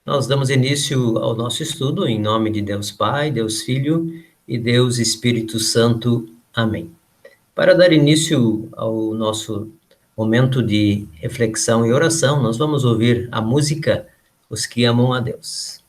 Nós damos início ao nosso estudo em nome de Deus Pai, Deus Filho e Deus Espírito Santo. Amém. Para dar início ao nosso momento de reflexão e oração, nós vamos ouvir a música Os que Amam a Deus.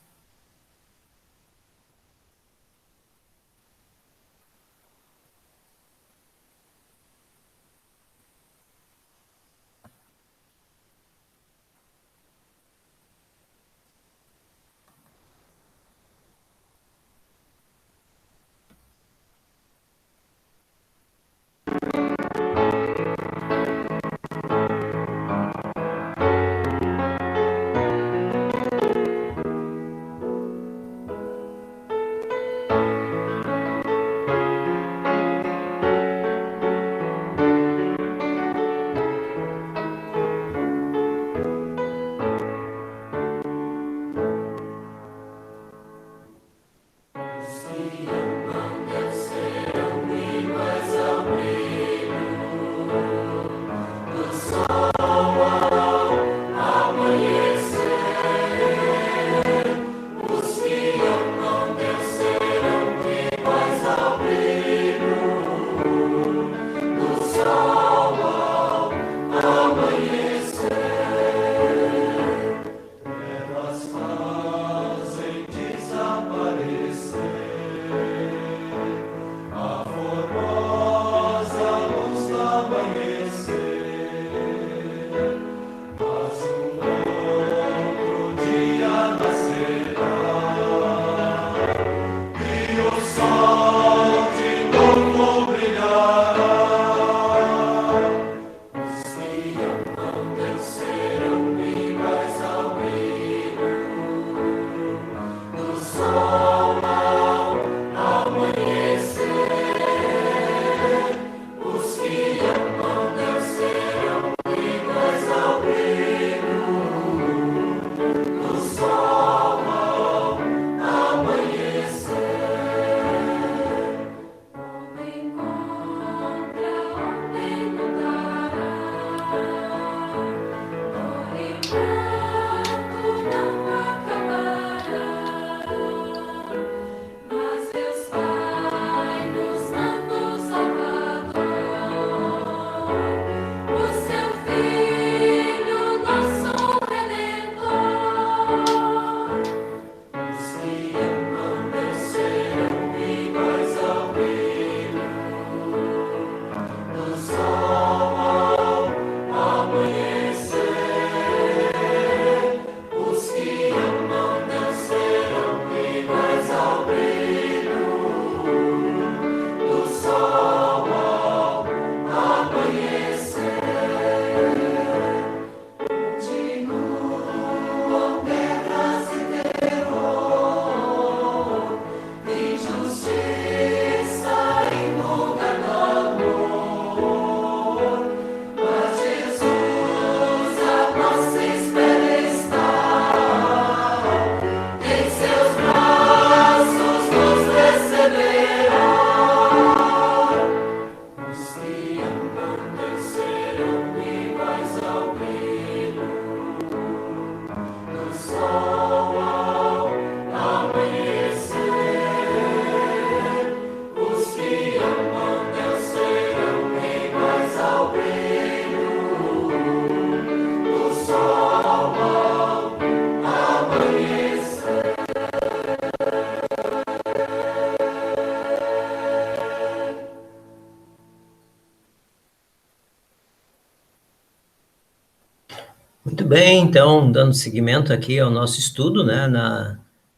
Muito bem, então, dando seguimento aqui ao nosso estudo, né,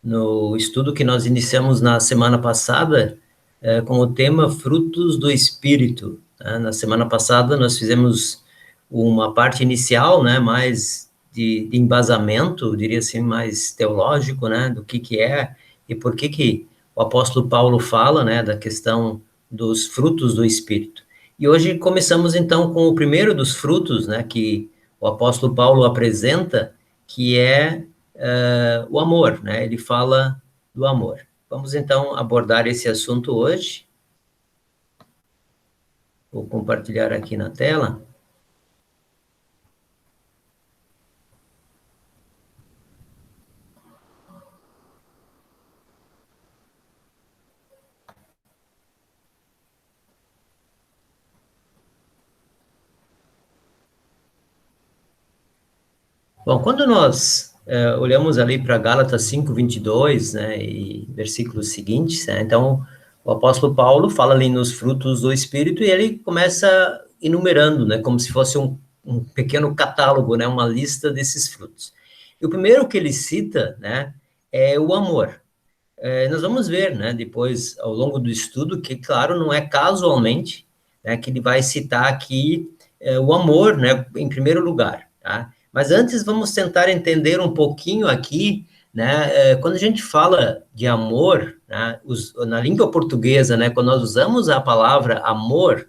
no estudo que nós iniciamos na semana passada, com o tema Frutos do Espírito, né? Na semana passada nós fizemos uma parte inicial, né, mais de embasamento, diria assim, mais teológico, né, do que é e por que o apóstolo Paulo fala, né, da questão dos frutos do Espírito. E hoje começamos, então, com o primeiro dos frutos, né, que o apóstolo Paulo apresenta, que é o amor, né? Ele fala do amor. Vamos, então, abordar esse assunto hoje. Vou compartilhar aqui na tela. Bom, quando nós olhamos ali para Gálatas 5:22, né, e versículos seguintes, né, então o apóstolo Paulo fala ali nos frutos do Espírito e ele começa enumerando, né, como se fosse um pequeno catálogo, né, uma lista desses frutos. E o primeiro que ele cita, né, é o amor. Nós vamos ver, né, depois, ao longo do estudo, que, claro, não é casualmente, né, que ele vai citar aqui o amor, né, em primeiro lugar, tá? Mas antes, vamos tentar entender um pouquinho aqui, né, quando a gente fala de amor, né, na língua portuguesa, né, quando nós usamos a palavra amor,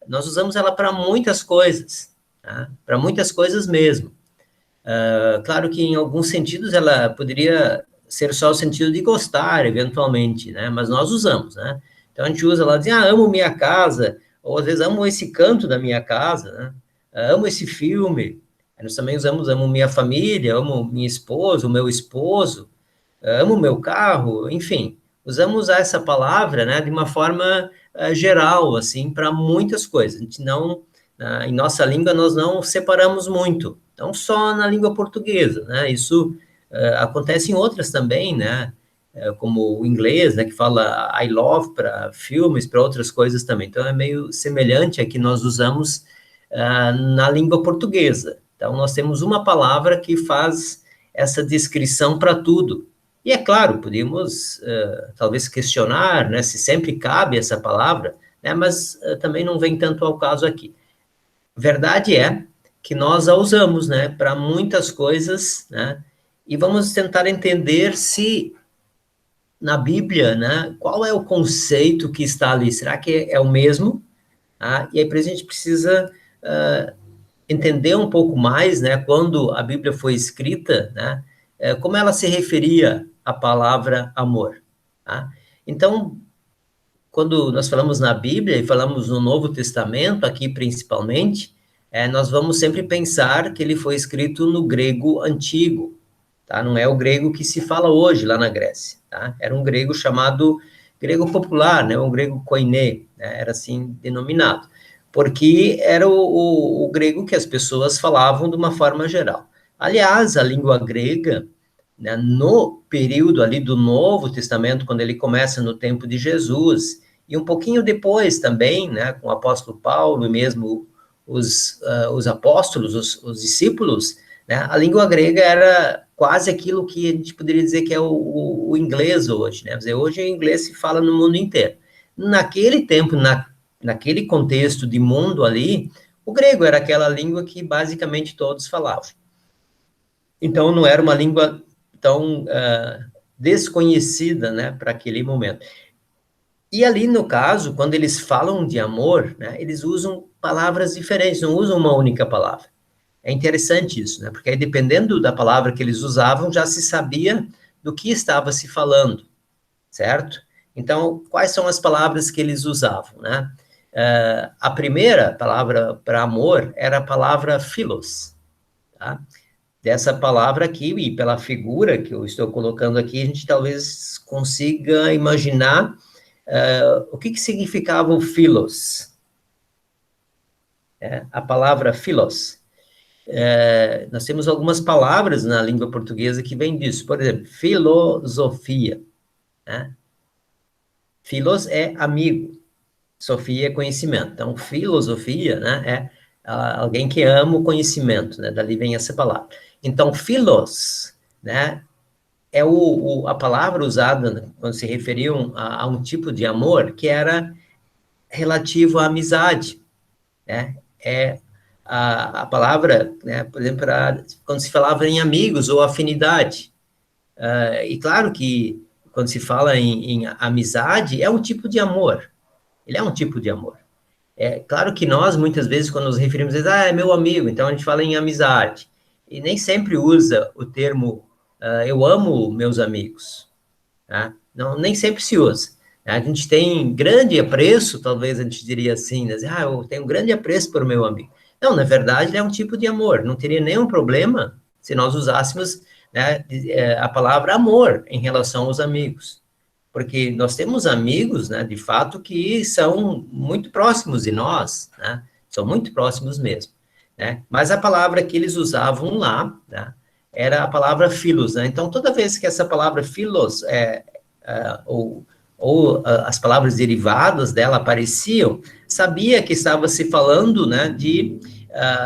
nós usamos ela para muitas coisas, tá? Para muitas coisas mesmo. Claro que em alguns sentidos ela poderia ser só o sentido de gostar, eventualmente, né? Mas nós usamos, né? Então a gente usa lá, diz, amo minha casa, ou às vezes amo esse canto da minha casa, né? Amo esse filme. Nós também usamos amo minha família, amo minha esposa, o meu esposo, amo meu carro, enfim. Usamos essa palavra, né, de uma forma geral, assim, para muitas coisas. A gente não, em nossa língua, nós não separamos muito. Não só na língua portuguesa, né? Isso acontece em outras também, né? Como o inglês, né? Que fala I love para filmes, para outras coisas também. Então, é meio semelhante a que nós usamos na língua portuguesa. Então, nós temos uma palavra que faz essa descrição para tudo. E é claro, podemos talvez questionar, né? Se sempre cabe essa palavra, né? Mas também não vem tanto ao caso aqui. Verdade é que nós a usamos, né, para muitas coisas, né, e vamos tentar entender se na Bíblia, né, qual é o conceito que está ali, será que é o mesmo? E aí, para a gente precisa entender um pouco mais, né, quando a Bíblia foi escrita, né, como ela se referia à palavra amor, tá? Então, quando nós falamos na Bíblia e falamos no Novo Testamento, aqui principalmente, nós vamos sempre pensar que ele foi escrito no grego antigo, tá? Não é o grego que se fala hoje lá na Grécia, tá? Era um grego chamado grego popular, né? Um grego koiné, né? Era assim denominado, porque era o grego que as pessoas falavam de uma forma geral. Aliás, a língua grega, né, no período ali do Novo Testamento, quando ele começa no tempo de Jesus, e um pouquinho depois também, né, com o apóstolo Paulo e mesmo os apóstolos, os discípulos, né, a língua grega era quase aquilo que a gente poderia dizer que é o inglês hoje, né? Quer dizer, hoje o inglês se fala no mundo inteiro. Naquele tempo, naquele contexto de mundo ali, o grego era aquela língua que basicamente todos falavam. Então, não era uma língua tão desconhecida, né, para aquele momento. E ali, no caso, quando eles falam de amor, né, eles usam palavras diferentes, não usam uma única palavra. É interessante isso, né, porque aí, dependendo da palavra que eles usavam, já se sabia do que estava se falando, certo? Então, quais são as palavras que eles usavam, né? A primeira palavra para amor era a palavra philos, tá? Dessa palavra aqui, e pela figura que eu estou colocando aqui, a gente talvez consiga imaginar o que significava o philos. A palavra philos. Nós temos algumas palavras na língua portuguesa que vêm disso. Por exemplo, filosofia. Né? Philos é amigo, sofia é conhecimento. Então, filosofia, né, é alguém que ama o conhecimento, né? Dali vem essa palavra. Então, philos, né, é a palavra usada, né, quando se referiam a um tipo de amor que era relativo à amizade, né? É a palavra, né, por exemplo, quando se falava em amigos ou afinidade. E claro que quando se fala em amizade, é um tipo de amor. Ele é um tipo de amor. É claro que nós, muitas vezes, quando nos referimos, dizemos, é meu amigo, então a gente fala em amizade. E nem sempre usa o termo eu amo meus amigos. Tá? Não, nem sempre se usa. A gente tem grande apreço, talvez a gente diria assim, né? Eu tenho grande apreço por meu amigo. Não, na verdade, ele é um tipo de amor. Não teria nenhum problema se nós usássemos, né, a palavra amor em relação aos amigos. Porque nós temos amigos, né, de fato, que são muito próximos de nós, né? São muito próximos mesmo, né? Mas a palavra que eles usavam lá, né, era a palavra philos, né? Então, toda vez que essa palavra philos, as palavras derivadas dela apareciam, sabia que estava se falando, né, de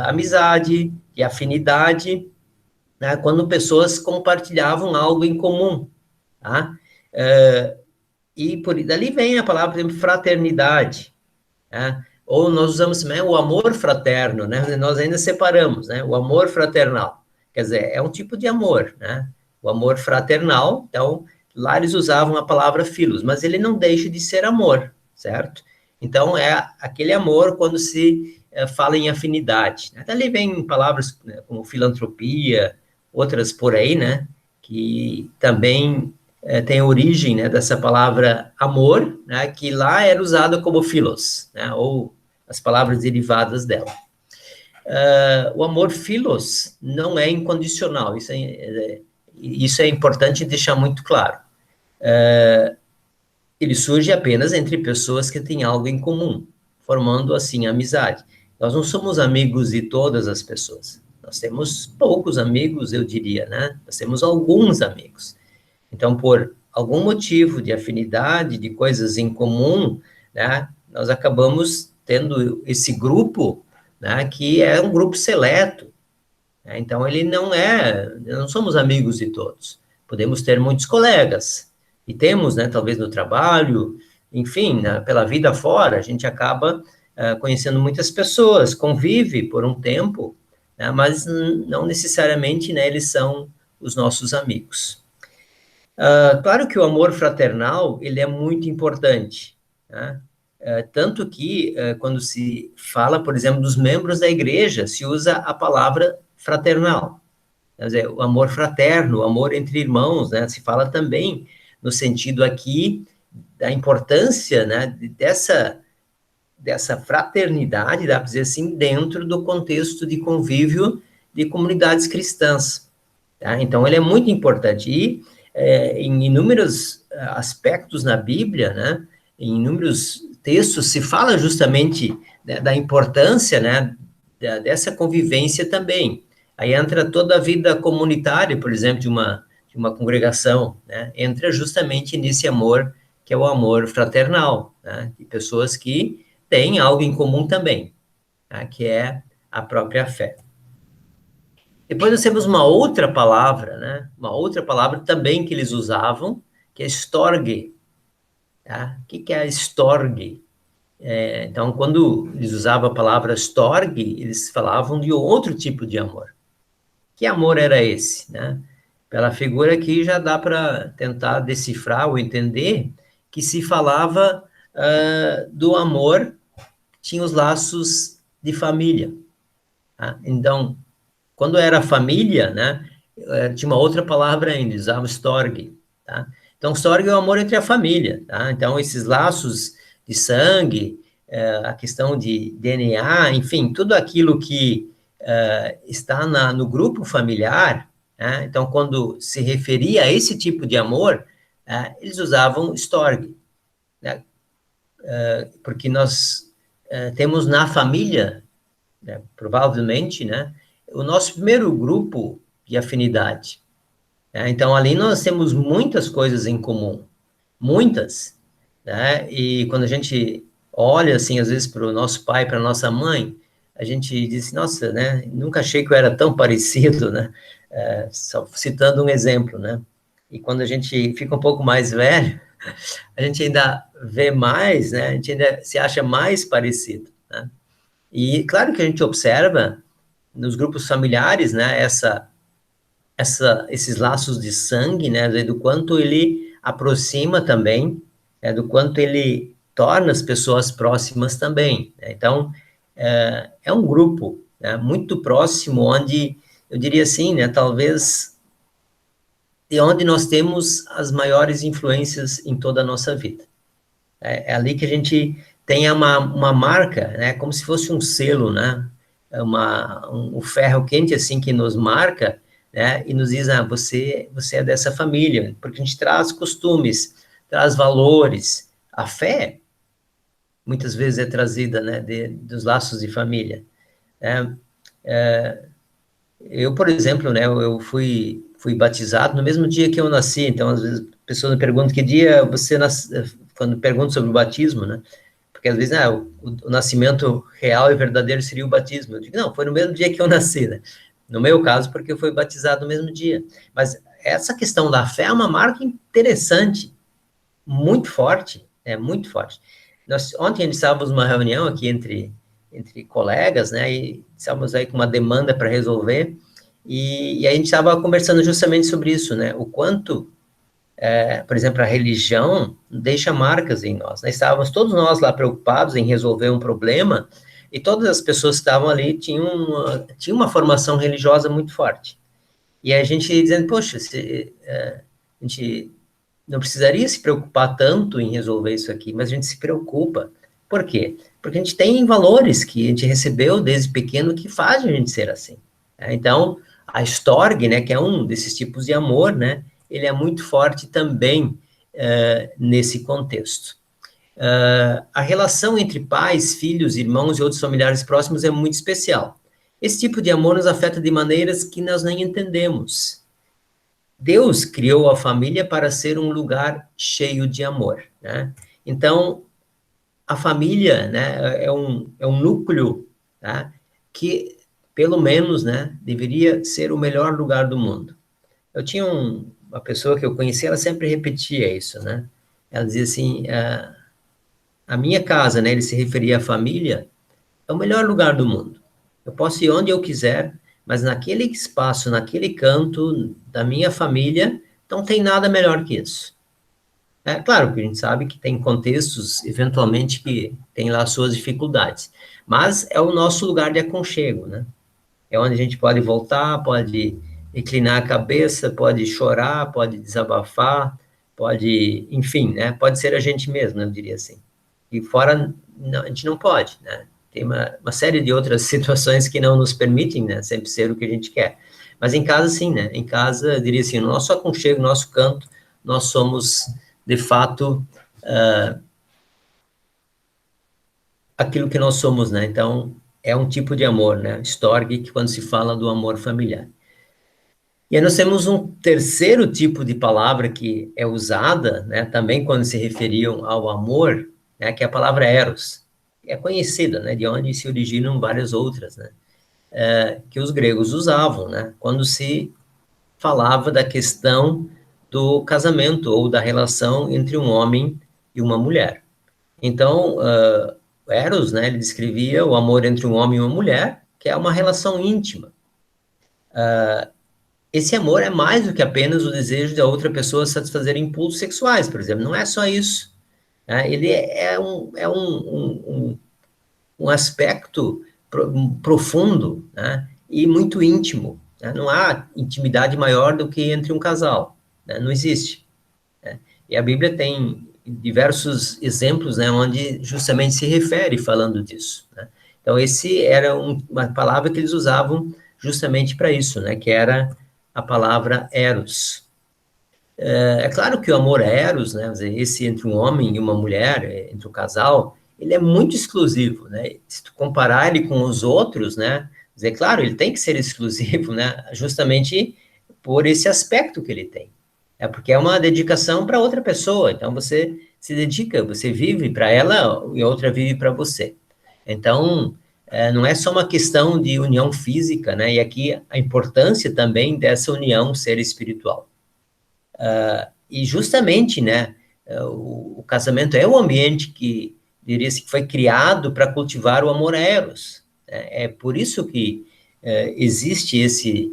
amizade, de afinidade, né, quando pessoas compartilhavam algo em comum, tá? E por dali vem a palavra, por exemplo, fraternidade, né? Ou nós usamos também o amor fraterno, né? Nós ainda separamos, né? O amor fraternal, quer dizer, é um tipo de amor, né? O amor fraternal, então, lá eles usavam a palavra filos, mas ele não deixa de ser amor, certo? Então, é aquele amor quando se fala em afinidade. Né? Dali vem palavras, né, como filantropia, outras por aí, né? Que também tem origem, né, dessa palavra amor, né, que lá era usada como philos, né, ou as palavras derivadas dela. O amor philos não é incondicional, isso é importante deixar muito claro. Ele surge apenas entre pessoas que têm algo em comum, formando assim amizade. Nós não somos amigos de todas as pessoas. Nós temos poucos amigos, eu diria, né? Nós temos alguns amigos. Então, por algum motivo de afinidade, de coisas em comum, né, nós acabamos tendo esse grupo, né, que é um grupo seleto. Né? Então, ele não somos amigos de todos. Podemos ter muitos colegas, e temos, né, talvez no trabalho, enfim, né, pela vida fora, a gente acaba conhecendo muitas pessoas, convive por um tempo, né, mas não necessariamente, né, eles são os nossos amigos. Claro que o amor fraternal, ele é muito importante, né? Tanto que, quando se fala, por exemplo, dos membros da igreja, se usa a palavra fraternal. Quer dizer, o amor fraterno, o amor entre irmãos, né? Se fala também no sentido aqui da importância, né, dessa fraternidade, dá para dizer assim, dentro do contexto de convívio de comunidades cristãs. Tá? Então, ele é muito importante. E em inúmeros aspectos na Bíblia, né, em inúmeros textos, se fala justamente, né, da importância, né, dessa convivência também. Aí entra toda a vida comunitária, por exemplo, de uma congregação, né, entra justamente nesse amor, que é o amor fraternal, né, de pessoas que têm algo em comum também, tá, que é a própria fé. Depois nós temos uma outra palavra, né? Uma outra palavra também que eles usavam, que é storge. Tá? O que é a storge? Então, quando eles usavam a palavra storge, eles falavam de outro tipo de amor. Que amor era esse, né? Pela figura aqui já dá para tentar decifrar ou entender que se falava do amor, tinha os laços de família. Tá? Então, quando era família, né, tinha uma outra palavra ainda, usava storge, tá? Então, storge é o amor entre a família, tá? Então, esses laços de sangue, a questão de DNA, enfim, tudo aquilo que está no grupo familiar, né? Então, quando se referia a esse tipo de amor, eles usavam storge, né? Porque nós temos na família, né, provavelmente, né, o nosso primeiro grupo de afinidade. Né? Então, ali nós temos muitas coisas em comum, muitas, né? E quando a gente olha, assim, às vezes para o nosso pai, para a nossa mãe, a gente diz, nossa, né, nunca achei que eu era tão parecido, né? Só citando um exemplo, né? E quando a gente fica um pouco mais velho, a gente ainda vê mais, né? A gente ainda se acha mais parecido, né? E claro que a gente observa nos grupos familiares, né, esses laços de sangue, né, do quanto ele aproxima também, do quanto ele torna as pessoas próximas também. Né? Então, é um grupo, né, muito próximo, onde, eu diria assim, né, talvez, de onde nós temos as maiores influências em toda a nossa vida. É ali que a gente tem uma marca, né, como se fosse um selo, né, um ferro quente, assim, que nos marca, né, e nos diz, você é dessa família, porque a gente traz costumes, traz valores, a fé, muitas vezes é trazida, né, dos laços de família, né, Eu, por exemplo, né, eu fui batizado no mesmo dia que eu nasci, então, às vezes, a pessoa me pergunta que dia você nasceu, quando pergunta sobre o batismo, né, porque às vezes, o nascimento real e verdadeiro seria o batismo. Eu digo, não, foi no mesmo dia que eu nasci, né? No meu caso, porque eu fui batizado no mesmo dia. Mas essa questão da fé é uma marca interessante, muito forte, muito forte. Ontem a gente estávamos numa reunião aqui entre colegas, né, e estávamos aí com uma demanda para resolver, e a gente estava conversando justamente sobre isso, né, o quanto, por exemplo, a religião deixa marcas em nós, né, estávamos todos nós lá preocupados em resolver um problema, e todas as pessoas que estavam ali tinham uma formação religiosa muito forte. E a gente dizendo, poxa, a gente não precisaria se preocupar tanto em resolver isso aqui, mas a gente se preocupa. Por quê? Porque a gente tem valores que a gente recebeu desde pequeno que fazem a gente ser assim. Então, a Storge, né, que é um desses tipos de amor, né, ele é muito forte também nesse contexto. A relação entre pais, filhos, irmãos e outros familiares próximos é muito especial. Esse tipo de amor nos afeta de maneiras que nós nem entendemos. Deus criou a família para ser um lugar cheio de amor, né? Então, a família, né, é um núcleo, tá? Que, pelo menos, né, deveria ser o melhor lugar do mundo. Eu tinha uma pessoa que eu conheci, ela sempre repetia isso, né? Ela dizia assim, a minha casa, né, ele se referia à família, é o melhor lugar do mundo. Eu posso ir onde eu quiser, mas naquele espaço, naquele canto da minha família, não tem nada melhor que isso. É claro que a gente sabe que tem contextos, eventualmente, que tem lá suas dificuldades, mas é o nosso lugar de aconchego, né? É onde a gente pode voltar, pode inclinar a cabeça, pode chorar, pode desabafar, pode, enfim, né? Pode ser a gente mesmo, eu diria assim. E fora, não, a gente não pode, né? Tem uma série de outras situações que não nos permitem, né? Sempre ser o que a gente quer. Mas em casa, sim, né? Em casa, eu diria assim, no nosso aconchego, no nosso canto, nós somos, de fato, aquilo que nós somos, né? Então, é um tipo de amor, né? Storge, que quando se fala do amor familiar. E aí nós temos um terceiro tipo de palavra que é usada, né, também quando se referiam ao amor, né, que é a palavra eros. É conhecida, né, de onde se originam várias outras, né, que os gregos usavam, né, quando se falava da questão do casamento ou da relação entre um homem e uma mulher. Então, eros, né, ele descrevia o amor entre um homem e uma mulher, que é uma relação íntima. Esse amor é mais do que apenas o desejo da outra pessoa satisfazer impulsos sexuais, por exemplo. Não é só isso. Né? Ele é um aspecto profundo, né? E muito íntimo. Né? Não há intimidade maior do que entre um casal. Né? Não existe. Né? E a Bíblia tem diversos exemplos, né, onde justamente se refere falando disso. Né? Então, esse era uma palavra que eles usavam justamente para isso, né, que era a palavra eros. É claro que o amor eros, né, esse entre um homem e uma mulher, entre o casal, ele é muito exclusivo, né? Se tu comparar ele com os outros, né, claro, ele tem que ser exclusivo, né, justamente por esse aspecto que ele tem. É porque é uma dedicação para outra pessoa, então você se dedica, você vive para ela e a outra vive para você. Então, não é só uma questão de união física, né? E aqui a importância também dessa união ser espiritual. E justamente, né, o casamento é um ambiente que, diria-se, que foi criado para cultivar o amor eros. Né? É por isso que existe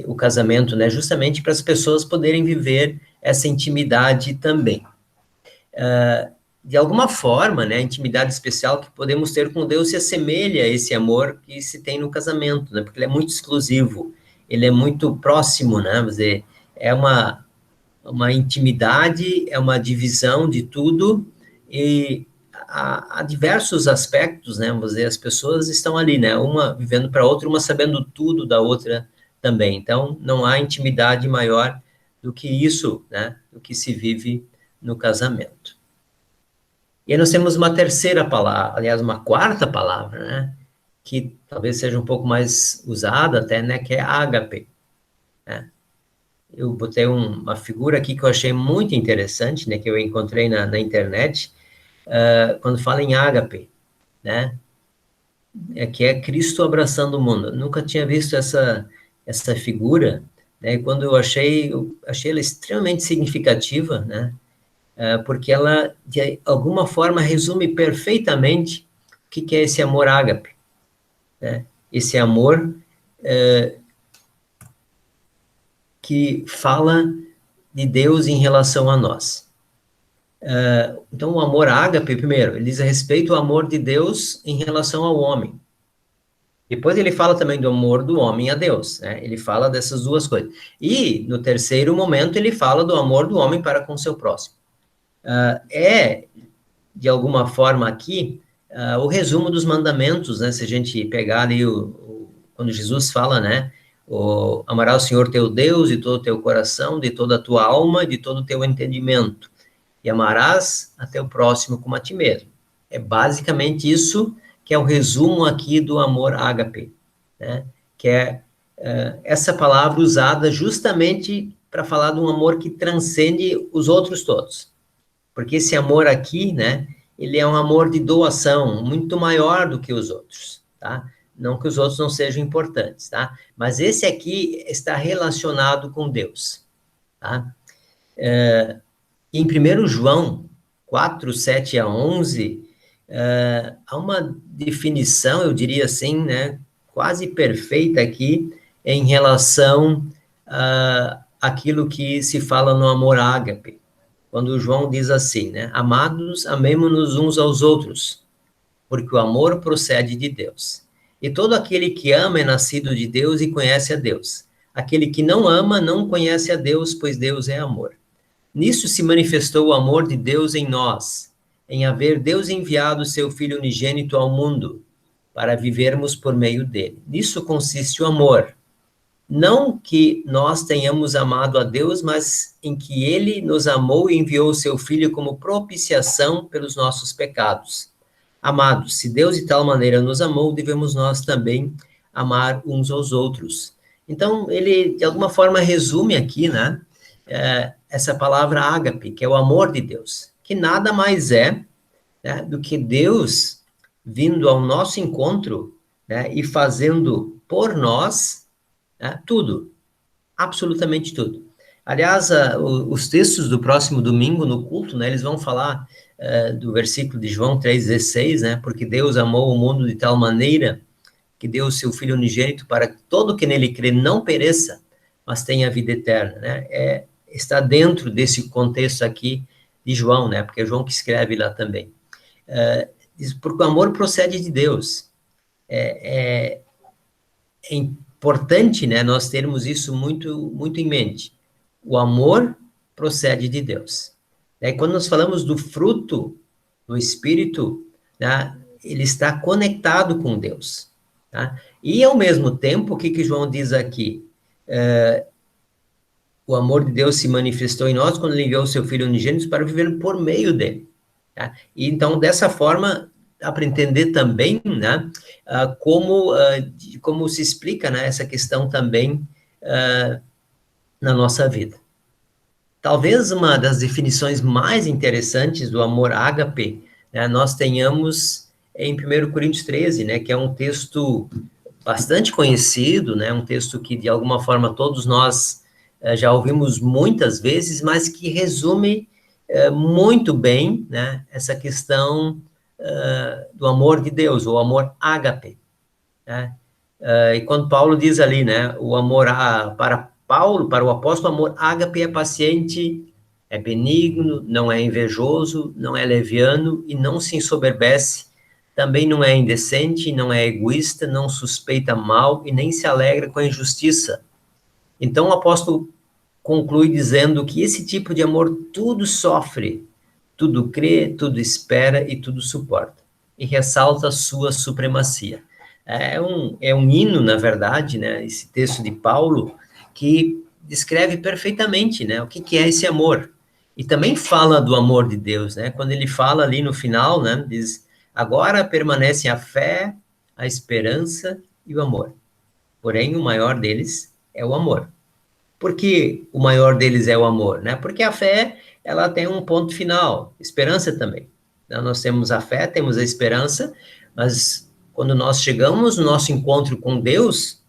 o casamento, né, justamente para as pessoas poderem viver essa intimidade também. De alguma forma, né, a intimidade especial que podemos ter com Deus se assemelha a esse amor que se tem no casamento, né, porque ele é muito exclusivo, ele é muito próximo, né, vamos dizer, é uma intimidade, é uma divisão de tudo, e há diversos aspectos, né, vamos dizer, as pessoas estão ali, né, uma vivendo para a outra, uma sabendo tudo da outra também, então não há intimidade maior do que isso, né, do que se vive no casamento. E aí nós temos uma terceira palavra, aliás, uma quarta palavra, né, que talvez seja um pouco mais usada até, né, que é ágape, né? Eu botei uma figura aqui que eu achei muito interessante, né, que eu encontrei na internet, quando fala em ágape, né, que é Cristo abraçando o mundo. Eu nunca tinha visto essa figura, né, e quando eu achei ela extremamente significativa, né, porque ela, de alguma forma, resume perfeitamente o que é esse amor ágape, né, esse amor que fala de Deus em relação a nós. Então, o amor ágape, primeiro, ele diz a respeito ao amor de Deus em relação ao homem. Depois ele fala também do amor do homem a Deus, né? Ele fala dessas duas coisas. E, no terceiro momento, ele fala do amor do homem para com seu próximo. De alguma forma aqui, o resumo dos mandamentos, né? Se a gente pegar ali, quando Jesus fala, né? Amarás o Senhor teu Deus de todo o teu coração, de toda a tua alma, de todo o teu entendimento. E amarás a teu próximo como a ti mesmo. É basicamente isso que é o resumo aqui do amor ágape, né? Que é essa palavra usada justamente para falar de um amor que transcende os outros todos. Porque esse amor aqui, né, ele é um amor de doação, muito maior do que os outros, tá? Não que os outros não sejam importantes, tá? Mas esse aqui está relacionado com Deus, tá? Em 1 João 4, 7 a 11, há uma definição, eu diria assim, né, quase perfeita aqui, em relação àquilo que se fala no amor ágape. Quando João diz assim, né, amados, amemo-nos uns aos outros, porque o amor procede de Deus. E todo aquele que ama é nascido de Deus e conhece a Deus. Aquele que não ama não conhece a Deus, pois Deus é amor. Nisso se manifestou o amor de Deus em nós, em haver Deus enviado seu Filho unigênito ao mundo, para vivermos por meio dele. Nisso consiste o amor. Não que nós tenhamos amado a Deus, mas em que ele nos amou e enviou o seu Filho como propiciação pelos nossos pecados. Amados, se Deus de tal maneira nos amou, devemos nós também amar uns aos outros. Então, ele, de alguma forma, resume aqui, né, essa palavra ágape, que é o amor de Deus, que nada mais é, né, do que Deus vindo ao nosso encontro, né, e fazendo por nós, né, tudo, absolutamente tudo. Aliás, os textos do próximo domingo no culto, né, eles vão falar do versículo de João 3,16, né, porque Deus amou o mundo de tal maneira que deu o seu Filho unigênito para que todo que nele crê não pereça, mas tenha vida eterna, né? Está dentro desse contexto aqui de João, né? Porque é João que escreve lá também. Diz, porque o amor procede de Deus. É importante, né, nós termos isso muito, muito em mente. O amor procede de Deus. E quando nós falamos do fruto do Espírito, né, ele está conectado com Deus. Tá? E, ao mesmo tempo, o que João diz aqui? O amor de Deus se manifestou em nós quando ele enviou o seu Filho unigênito para viver por meio dele. Tá? E, então, dessa forma, dá para entender também, né, como se explica, né, essa questão também na nossa vida. Talvez uma das definições mais interessantes do amor ágape, né, nós tenhamos em 1 Coríntios 13, né, que é um texto bastante conhecido, né, um texto que, de alguma forma, todos nós já ouvimos muitas vezes, mas que resume muito bem, né, essa questão do amor de Deus, o amor ágape, né? E quando Paulo diz ali, né, o amor para Paulo, para o apóstolo, o amor ágape é paciente, é benigno, não é invejoso, não é leviano e não se ensoberbece, também não é indecente, não é egoísta, não suspeita mal e nem se alegra com a injustiça. Então o apóstolo conclui dizendo que esse tipo de amor tudo sofre, tudo crê, tudo espera e tudo suporta. E ressalta a sua supremacia. É um hino, na verdade, né, esse texto de Paulo, que descreve perfeitamente, né, o que é esse amor. E também fala do amor de Deus, né, quando ele fala ali no final, né, diz, agora permanecem a fé, a esperança e o amor. Porém, o maior deles é o amor. Por que o maior deles é o amor? Né? Porque a fé, ela tem um ponto final, esperança também. Então, nós temos a fé, temos a esperança, mas quando nós chegamos no nosso encontro com Deus,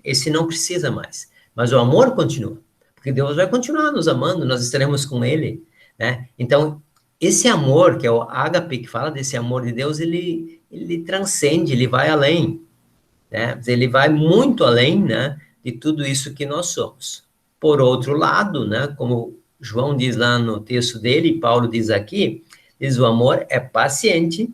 esse não precisa mais. Mas o amor continua, porque Deus vai continuar nos amando, nós estaremos com Ele, né? Então, esse amor, que é o ágape, que fala desse amor de Deus, ele transcende, ele vai além, né? Ele vai muito além, né, de tudo isso que nós somos. Por outro lado, né, como João diz lá no texto dele, Paulo diz aqui, diz o amor é paciente,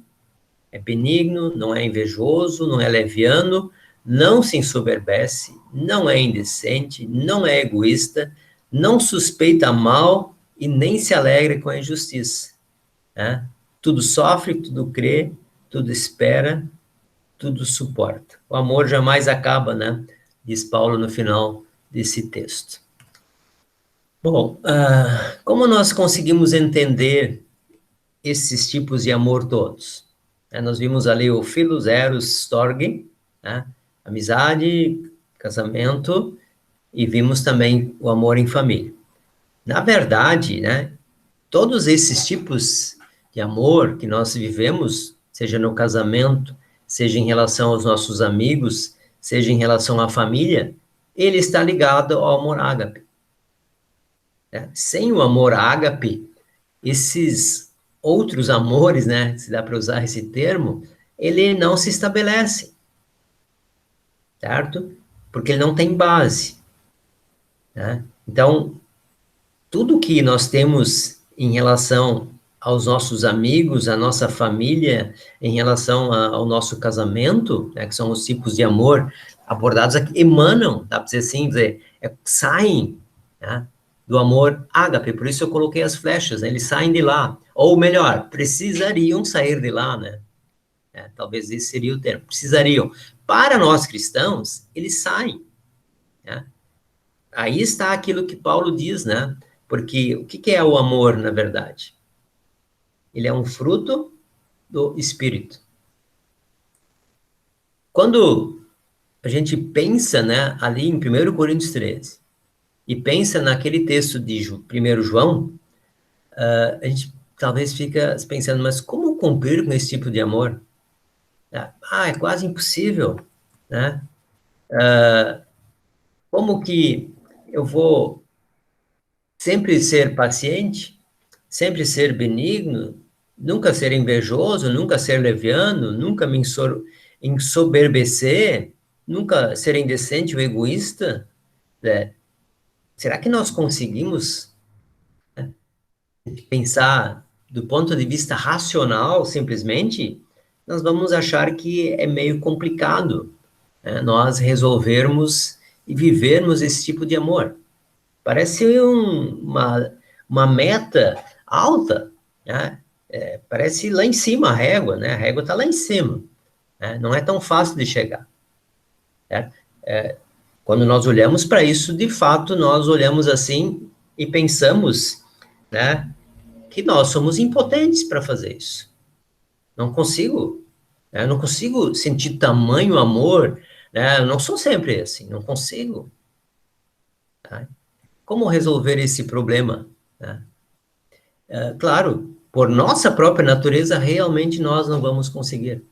é benigno, não é invejoso, não é leviano, não se ensoberbece, não é indecente, não é egoísta, não suspeita mal e nem se alegra com a injustiça, né? Tudo sofre, tudo crê, tudo espera, tudo suporta. O amor jamais acaba, né? Diz Paulo no final desse texto. Bom, como nós conseguimos entender esses tipos de amor todos? Nós vimos ali o Philos, Eros, Storge, né? Amizade, casamento, e vimos também o amor em família. Na verdade, né, todos esses tipos de amor que nós vivemos, seja no casamento, seja em relação aos nossos amigos, seja em relação à família, ele está ligado ao amor ágape, né? Sem o amor ágape, esses outros amores, né, se dá para usar esse termo, ele não se estabelece, certo? Porque ele não tem base, né? Então, tudo que nós temos em relação aos nossos amigos, à nossa família, em relação ao nosso casamento, né, que são os tipos de amor abordados aqui, emanam, dá para dizer assim, saem, né, do amor ágape, por isso eu coloquei as flechas, né, eles saem de lá, ou melhor, precisariam sair de lá, né, talvez esse seria o termo, precisariam. Para nós cristãos, eles saem, né. Aí está aquilo que Paulo diz, né? Porque o que é o amor, na verdade? Ele é um fruto do Espírito. Quando a gente pensa, né, ali em 1 Coríntios 13, e pensa naquele texto de 1 João, a gente talvez fica pensando, mas como cumprir com esse tipo de amor? É quase impossível, né? Como que eu vou sempre ser paciente, sempre ser benigno, nunca ser invejoso, nunca ser leviano, nunca me ensoberbecer, nunca ser indecente ou egoísta, né? Será que nós conseguimos pensar do ponto de vista racional, simplesmente? Nós vamos achar que é meio complicado, né, nós resolvermos e vivermos esse tipo de amor. Parece uma meta alta, né? Parece lá em cima a régua, né? A régua está lá em cima, né? Não é tão fácil de chegar, né? Quando nós olhamos para isso, de fato, nós olhamos assim e pensamos, né, que nós somos impotentes para fazer isso. Não consigo, né? Não consigo sentir tamanho amor, né? Eu não sou sempre assim, não consigo. Tá? Como resolver esse problema, né? Claro, por nossa própria natureza, realmente nós não vamos conseguir.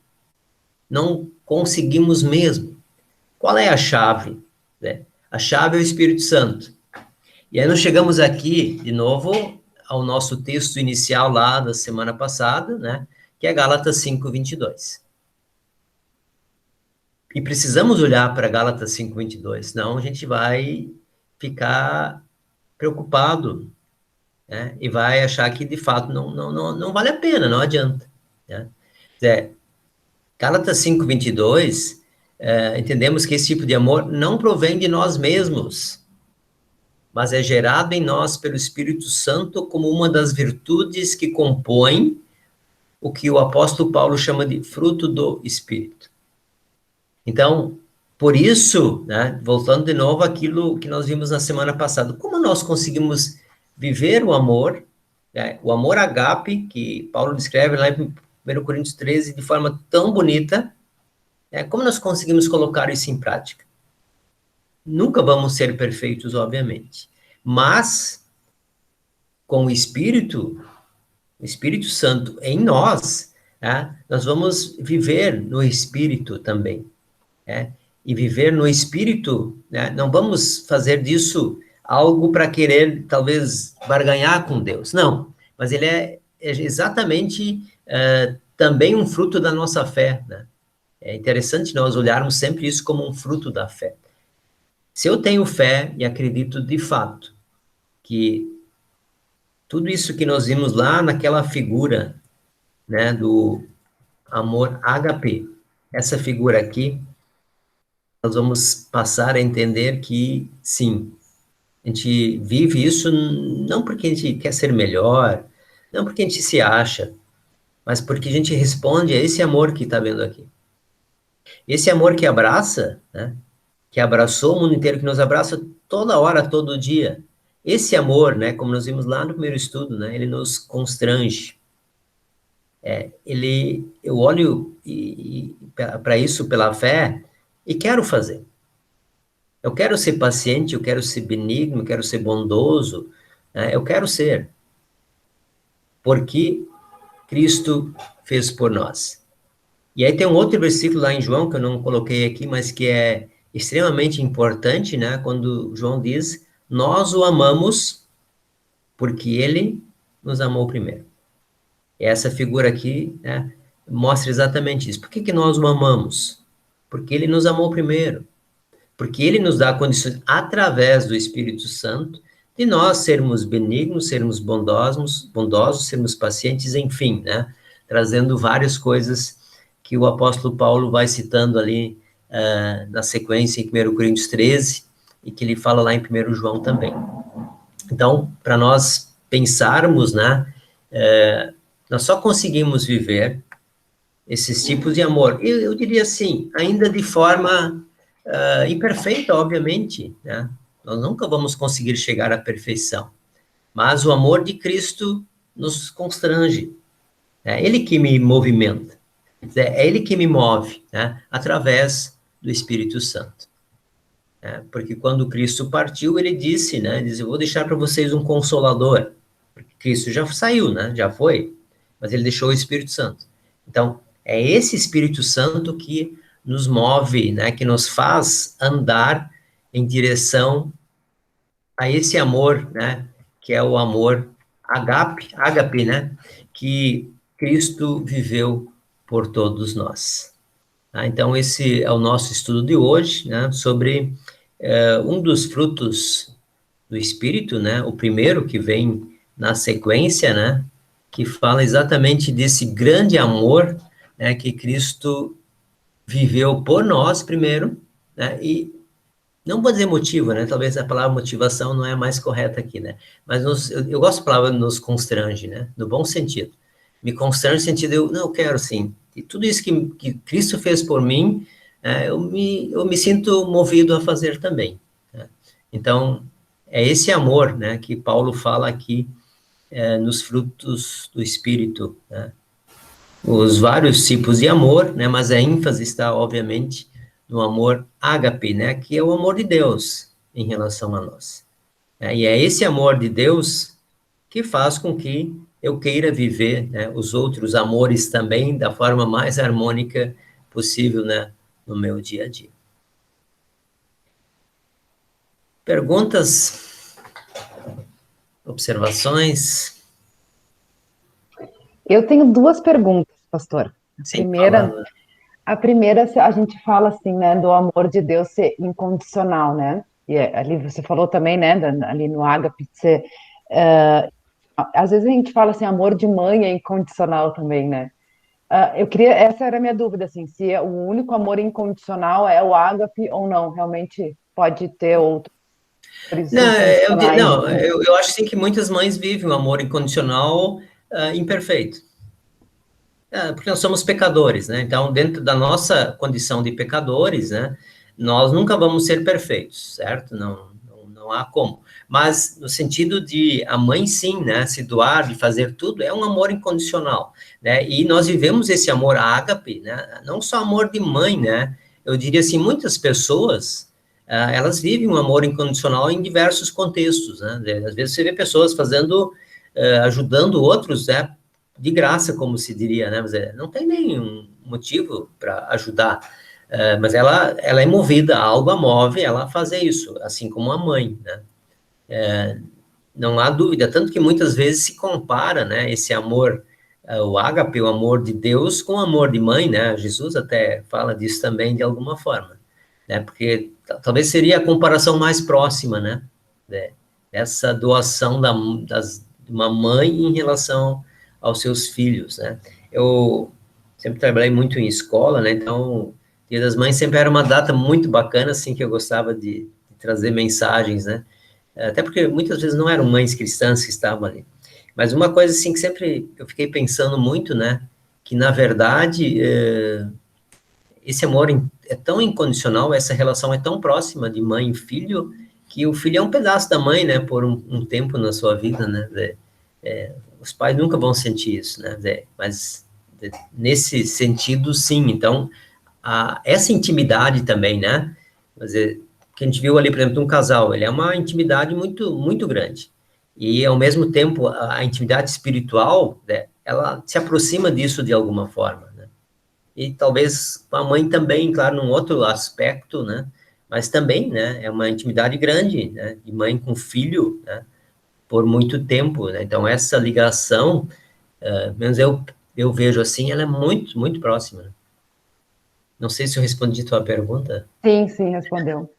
Não conseguimos mesmo. Qual é a chave, né? A chave é o Espírito Santo. E aí nós chegamos aqui, de novo, ao nosso texto inicial lá da semana passada, né? Que é Gálatas 5:22. E precisamos olhar para Gálatas 5:22, senão a gente vai ficar preocupado, né? E vai achar que, de fato, não vale a pena, não adianta, né? Gálatas 5:22, entendemos que esse tipo de amor não provém de nós mesmos, mas é gerado em nós pelo Espírito Santo como uma das virtudes que compõem o que o apóstolo Paulo chama de fruto do Espírito. Então, por isso, né, voltando de novo àquilo que nós vimos na semana passada, como nós conseguimos viver o amor, né, o amor agape, que Paulo descreve lá em 1 Coríntios 13 de forma tão bonita, Como nós conseguimos colocar isso em prática? Nunca vamos ser perfeitos, obviamente, mas com o Espírito Santo em nós, nós vamos viver no Espírito também, e viver no Espírito, não vamos fazer disso algo para querer, talvez, barganhar com Deus, não, mas ele é exatamente também um fruto da nossa fé, né? É interessante nós olharmos sempre isso como um fruto da fé. Se eu tenho fé e acredito de fato que tudo isso que nós vimos lá naquela figura, né, do amor ágape, essa figura aqui, nós vamos passar a entender que, sim, a gente vive isso não porque a gente quer ser melhor, não porque a gente se acha, mas porque a gente responde a esse amor que está vendo aqui. Esse amor que abraça, né, que abraçou o mundo inteiro, que nos abraça toda hora, todo dia. Esse amor, né, como nós vimos lá no primeiro estudo, né, ele nos constrange. Eu olho para isso pela fé e quero fazer. Eu quero ser paciente, eu quero ser benigno, eu quero ser bondoso, né, eu quero ser. Porque Cristo fez por nós. E aí tem um outro versículo lá em João, que eu não coloquei aqui, mas que é extremamente importante, né? Quando João diz, nós o amamos porque ele nos amou primeiro. E essa figura aqui, né, mostra exatamente isso. Por que nós o amamos? Porque ele nos amou primeiro. Porque ele nos dá condições, através do Espírito Santo, de nós sermos benignos, sermos bondosos, sermos pacientes, enfim, né? Trazendo várias coisas que o apóstolo Paulo vai citando ali na sequência em 1 Coríntios 13, e que ele fala lá em 1 João também. Então, para nós pensarmos, né, nós só conseguimos viver esses tipos de amor. Eu diria assim, ainda de forma imperfeita, obviamente, né? Nós nunca vamos conseguir chegar à perfeição, mas o amor de Cristo nos constrange. É Ele que me movimenta, é Ele que me move, né? Através do Espírito Santo. Porque quando Cristo partiu, ele disse, né? Ele disse, eu vou deixar para vocês um consolador. Porque Cristo já saiu, né? Já foi, mas ele deixou o Espírito Santo. Então, é esse Espírito Santo que nos move, né? Que nos faz andar em direção a esse amor, né? Que é o amor ágape, né? Que Cristo viveu por todos nós. Então, esse é o nosso estudo de hoje, né? Sobre um dos frutos do Espírito, né? O primeiro que vem na sequência, né? Que fala exatamente desse grande amor, né? Que Cristo viveu por nós primeiro, né? E não vou dizer motivo, né? Talvez a palavra motivação não é a mais correta aqui, né? Mas eu gosto da palavra nos constrange, né? No bom sentido. Me constrange no sentido, eu quero sim. E tudo isso que Cristo fez por mim, eu me sinto movido a fazer também. Né? Então, é esse amor, né? Que Paulo fala aqui nos frutos do Espírito, né? Os vários tipos de amor, né? Mas a ênfase está, obviamente, no amor ágape, né, que é o amor de Deus em relação a nós. E é esse amor de Deus que faz com que eu queira viver, né, os outros amores também da forma mais harmônica possível, né, no meu dia a dia. Perguntas? Observações? Eu tenho duas perguntas, pastor. Sim, fala. A primeira, a gente fala assim, né, do amor de Deus ser incondicional, né? E ali você falou também, né, ali no ágape, às vezes a gente fala assim, amor de mãe é incondicional também, né? Essa era a minha dúvida, assim, se o único amor incondicional é o ágape ou não, realmente pode ter outros Não, eu acho sim que muitas mães vivem um amor incondicional imperfeito. Porque nós somos pecadores, né? Então, dentro da nossa condição de pecadores, né, nós nunca vamos ser perfeitos, certo? Não não há como. Mas no sentido de a mãe sim, né, se doar, de fazer tudo, é um amor incondicional, né? E nós vivemos esse amor ágape, né? Não só amor de mãe, né? Eu diria assim, muitas pessoas, elas vivem um amor incondicional em diversos contextos, né? Às vezes você vê pessoas fazendo, ajudando outros, né? De graça, como se diria, né? Mas não tem nenhum motivo para ajudar. Mas ela é movida, a algo a move ela a fazer isso, assim como a mãe, né? Não há dúvida, tanto que muitas vezes se compara, né, esse amor, o ágape, o amor de Deus, com o amor de mãe, né? Jesus até fala disso também de alguma forma, né? Porque talvez seria a comparação mais próxima, né? Essa doação de uma mãe em relação aos seus filhos, né? Eu sempre trabalhei muito em escola, né? Então, Dia das Mães sempre era uma data muito bacana, assim, que eu gostava de trazer mensagens, né? Até porque muitas vezes não eram mães cristãs que estavam ali. Mas uma coisa, assim, que sempre eu fiquei pensando muito, né? Que, na verdade, esse amor é tão incondicional, essa relação é tão próxima de mãe e filho, que o filho é um pedaço da mãe, né, por um tempo na sua vida, né, os pais nunca vão sentir isso, né, mas nesse sentido, sim, então, essa intimidade também, né, que a gente viu ali, por exemplo, um casal, ele é uma intimidade muito, muito grande, e, ao mesmo tempo, a intimidade espiritual, né, ela se aproxima disso de alguma forma, né, e talvez com a mãe também, claro, num outro aspecto, né? Mas também, né? É uma intimidade grande, né? De mãe com filho, né? Por muito tempo, né? Então, essa ligação, menos eu vejo assim, ela é muito, muito próxima, né? Não sei se eu respondi tua pergunta. Sim, sim, respondeu.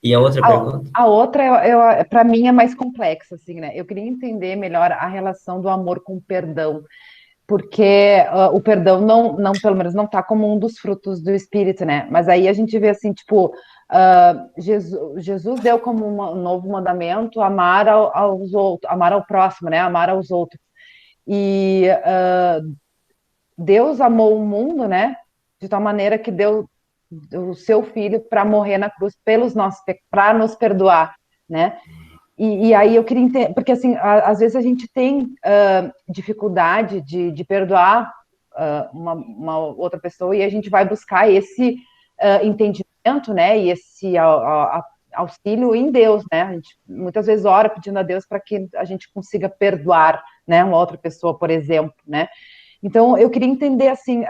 E a outra pergunta? A outra, para mim, é mais complexa, assim, né? Eu queria entender melhor a relação do amor com o perdão, porque o perdão pelo menos não está como um dos frutos do Espírito, né? Mas aí a gente vê assim, tipo, Jesus deu como um novo mandamento amar aos outros, amar ao próximo, né? Amar aos outros. E Deus amou o mundo, né? De tal maneira que deu o seu filho para morrer na cruz pelos nossos para nos perdoar, né? E aí eu queria entender, porque assim, às vezes a gente tem dificuldade de perdoar uma outra pessoa e a gente vai buscar esse entendimento, né? E esse auxílio em Deus, né? A gente muitas vezes ora pedindo a Deus para que a gente consiga perdoar, né? Uma outra pessoa, por exemplo, né? Então eu queria entender assim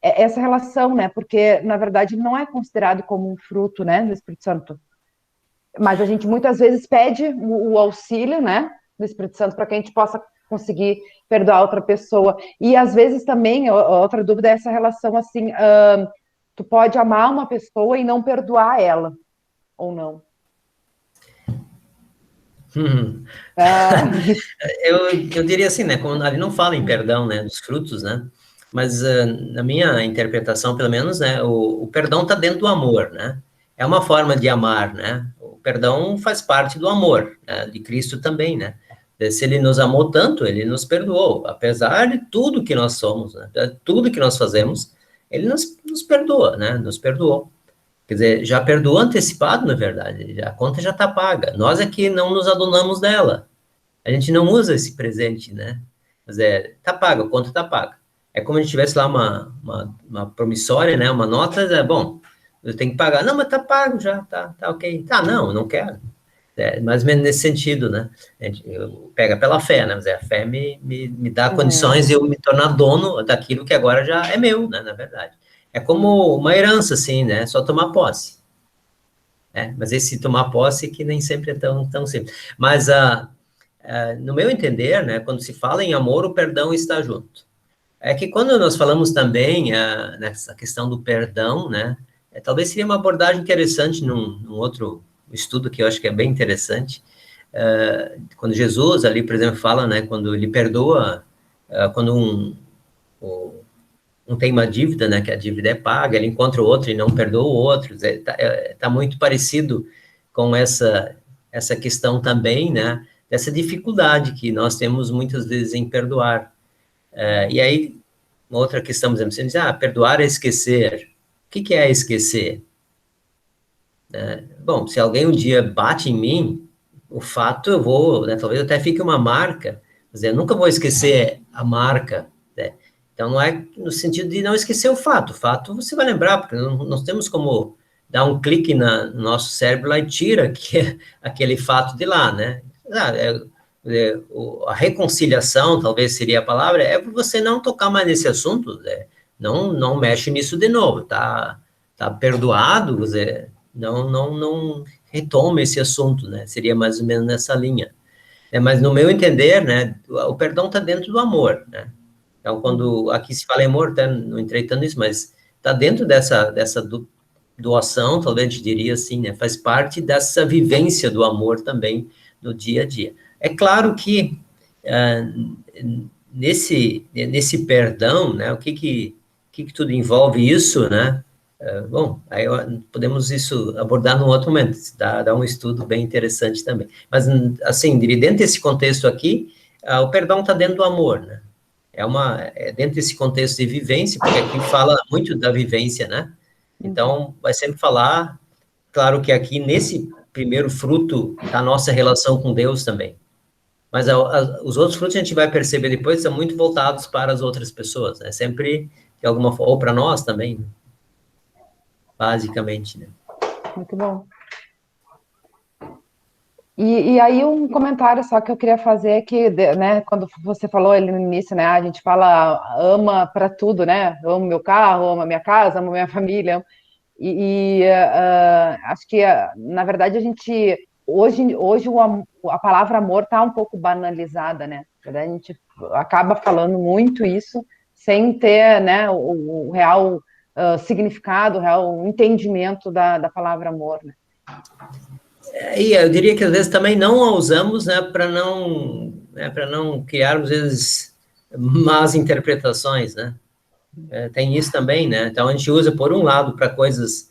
essa relação, né? Porque na verdade não é considerado como um fruto, né, do Espírito Santo. Mas a gente muitas vezes pede o auxílio, né, do Espírito Santo para que a gente possa conseguir perdoar outra pessoa. E às vezes também, outra dúvida é essa relação assim, tu pode amar uma pessoa e não perdoar ela, ou não? Ah, Eu diria assim, né? Como ali não fala em perdão, né? Dos frutos, né? Mas na minha interpretação, pelo menos, né? O perdão está dentro do amor, né? É uma forma de amar, né? O perdão faz parte do amor, né? De Cristo também, né? Se ele nos amou tanto, ele nos perdoou, apesar de tudo que nós somos, né? De tudo que nós fazemos, ele nos perdoa, né? Nos perdoou. Quer dizer, já perdoou antecipado, na verdade, a conta já está paga. Nós é que não nos adonamos dela. A gente não usa esse presente, né? Mas tá pago, a conta tá paga. É como a gente tivesse lá uma promissória, né? Uma nota, bom, eu tenho que pagar. Não, mas tá pago já, tá ok. Tá, não, não quero. Mais ou menos nesse sentido, né? Pega pela fé, né? Mas a fé me dá condições de eu me tornar dono daquilo que agora já é meu, né? Na verdade. É como uma herança, assim, né? Só tomar posse. Mas esse tomar posse que nem sempre é tão simples. Mas no meu entender, né, quando se fala em amor, o perdão está junto. É que quando nós falamos também nessa questão do perdão, né, talvez seria uma abordagem interessante num outro estudo que eu acho que é bem interessante, quando Jesus ali, por exemplo, fala, né, quando ele perdoa, quando um tem uma dívida, né, que a dívida é paga, ele encontra o outro e não perdoa o outro, tá muito parecido com essa questão também, né, dessa dificuldade que nós temos muitas vezes em perdoar. E aí, uma outra questão, por exemplo, você diz, perdoar é esquecer. O que é esquecer? né? Bom, se alguém um dia bate em mim, o fato eu vou, né, talvez até fique uma marca, quer dizer, eu nunca vou esquecer a marca, né? Então não é no sentido de não esquecer o fato você vai lembrar, porque não, nós temos como dar um clique no nosso cérebro lá e tira aquele fato de lá, né? A reconciliação, talvez seria a palavra, é você não tocar mais nesse assunto, né? Não mexe nisso de novo, tá perdoado, quer dizer, não retoma esse assunto, né? Seria mais ou menos nessa linha. Mas no meu entender, né, o perdão está dentro do amor, né? Então, quando aqui se fala em amor, até não entrei tanto nisso, mas está dentro dessa doação, talvez a gente diria assim, né? Faz parte dessa vivência do amor também no dia a dia. É claro que ah, nesse perdão, né? O que tudo envolve isso, né? Bom, aí podemos isso abordar num outro momento, dá um estudo bem interessante também. Mas, assim, dentro desse contexto aqui, o perdão está dentro do amor, né? Dentro desse contexto de vivência, porque aqui fala muito da vivência, né? Então, vai sempre falar, claro que aqui nesse primeiro fruto da nossa relação com Deus também. Mas os outros frutos a gente vai perceber depois são muito voltados para as outras pessoas, né? Sempre de alguma forma, ou para nós também, né? Basicamente, né? Muito bom. E aí um comentário só que eu queria fazer é que, né, quando você falou ali no início, né, a gente fala ama para tudo, né? Amo meu carro, amo a minha casa, amo minha família. Acho que, na verdade, a gente hoje a palavra amor está um pouco banalizada, né? A gente acaba falando muito isso sem ter, né, o real significado, o real entendimento da palavra amor, né? E eu diria que às vezes também não a usamos, né, para não criarmos, às vezes, más interpretações, né? Tem isso também, né? Então a gente usa, por um lado, para coisas,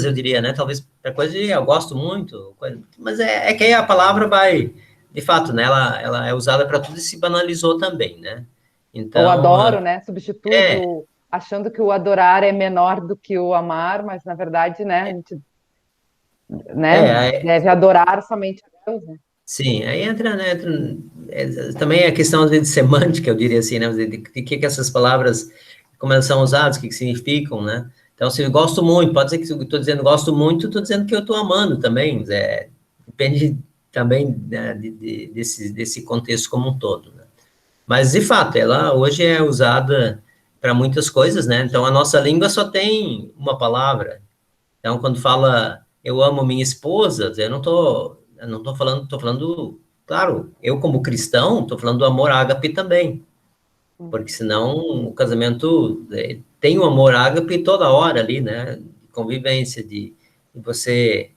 eu diria, né? Talvez para coisas de eu gosto muito, mas é que aí a palavra vai, de fato, né? Ela é usada para tudo e se banalizou também, né? Ou Então, adoro, né? Substitui é, achando que o adorar é menor do que o amar, mas na verdade, né, a gente, né, é, deve adorar somente a Deus, né? sim, aí entra, né, também a questão, às vezes, de semântica, eu diria assim, né, de que essas palavras, como elas são usadas, o que significam, né, então, se eu gosto muito, pode ser que se eu estou dizendo gosto muito, estou dizendo que eu estou amando também, depende também, né, desse contexto como um todo, né, mas, de fato, ela hoje é usada para muitas coisas, né, então a nossa língua só tem uma palavra, então, quando fala eu amo minha esposa, eu não tô falando, tô falando, claro, eu como cristão, tô falando do amor ágape também, porque senão o casamento tem o amor ágape toda hora ali, né? Convivência de você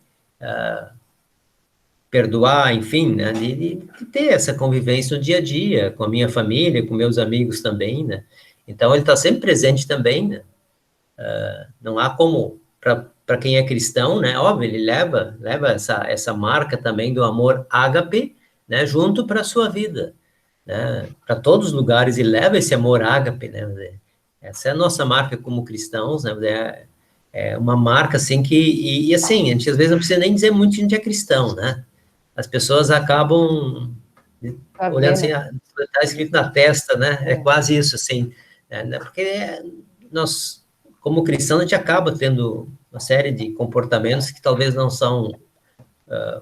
perdoar, enfim, né? De ter essa convivência no dia a dia, com a minha família, com meus amigos também, né? Então, ele está sempre presente também, né? Não há como, para quem é cristão, né? Óbvio, ele leva essa marca também do amor ágape, né? Junto para a sua vida, né? Para todos os lugares, ele leva esse amor ágape, né? Essa é a nossa marca como cristãos, né? É uma marca, assim, assim, a gente às vezes não precisa nem dizer muito que a gente é cristão, né? As pessoas acabam Pra olhando ver, assim, né? está escrito na testa, né? É É. quase isso, assim, né? Porque nós, como cristãos, a gente acaba tendo uma série de comportamentos que talvez não são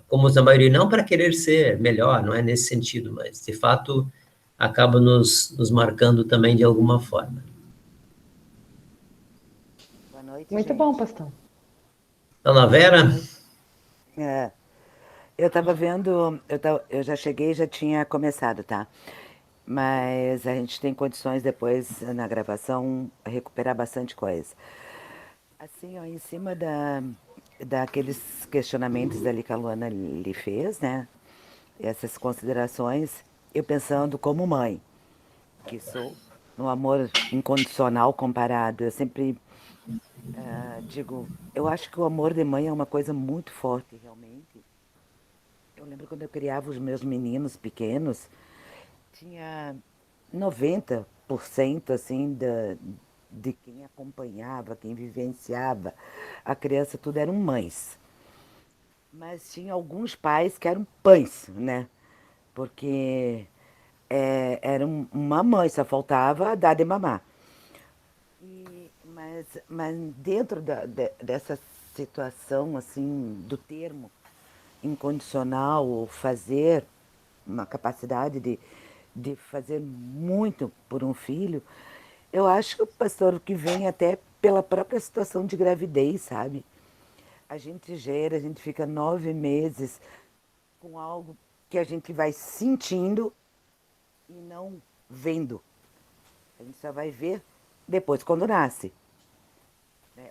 como os da maioria, não para querer ser melhor, não é nesse sentido, mas de fato acaba nos marcando também de alguma forma. Boa noite, Muito bom, gente. pastor. Dona Boa Vera, noite. É, eu tava vendo, eu já cheguei e já tinha começado, tá? Mas a gente tem condições depois, na gravação, recuperar bastante coisa. Assim, ó, em cima daqueles questionamentos ali que a Luana lhe fez, né? Essas considerações, eu pensando como mãe, que sou no amor incondicional comparado. Eu sempre digo, eu acho que o amor de mãe é uma coisa muito forte, realmente. Eu lembro quando eu criava os meus meninos pequenos, tinha 90% assim de quem acompanhava, quem vivenciava a criança, tudo eram mães. Mas tinha alguns pais que eram pães, né? Porque era uma mãe, só faltava dar de mamar. Mas dentro dessa situação, assim, do termo incondicional, ou fazer, uma capacidade de fazer muito por um filho, eu acho que o pastor que vem até pela própria situação de gravidez, sabe? A gente gera, a gente fica 9 meses com algo que a gente vai sentindo e não vendo. A gente só vai ver depois quando nasce.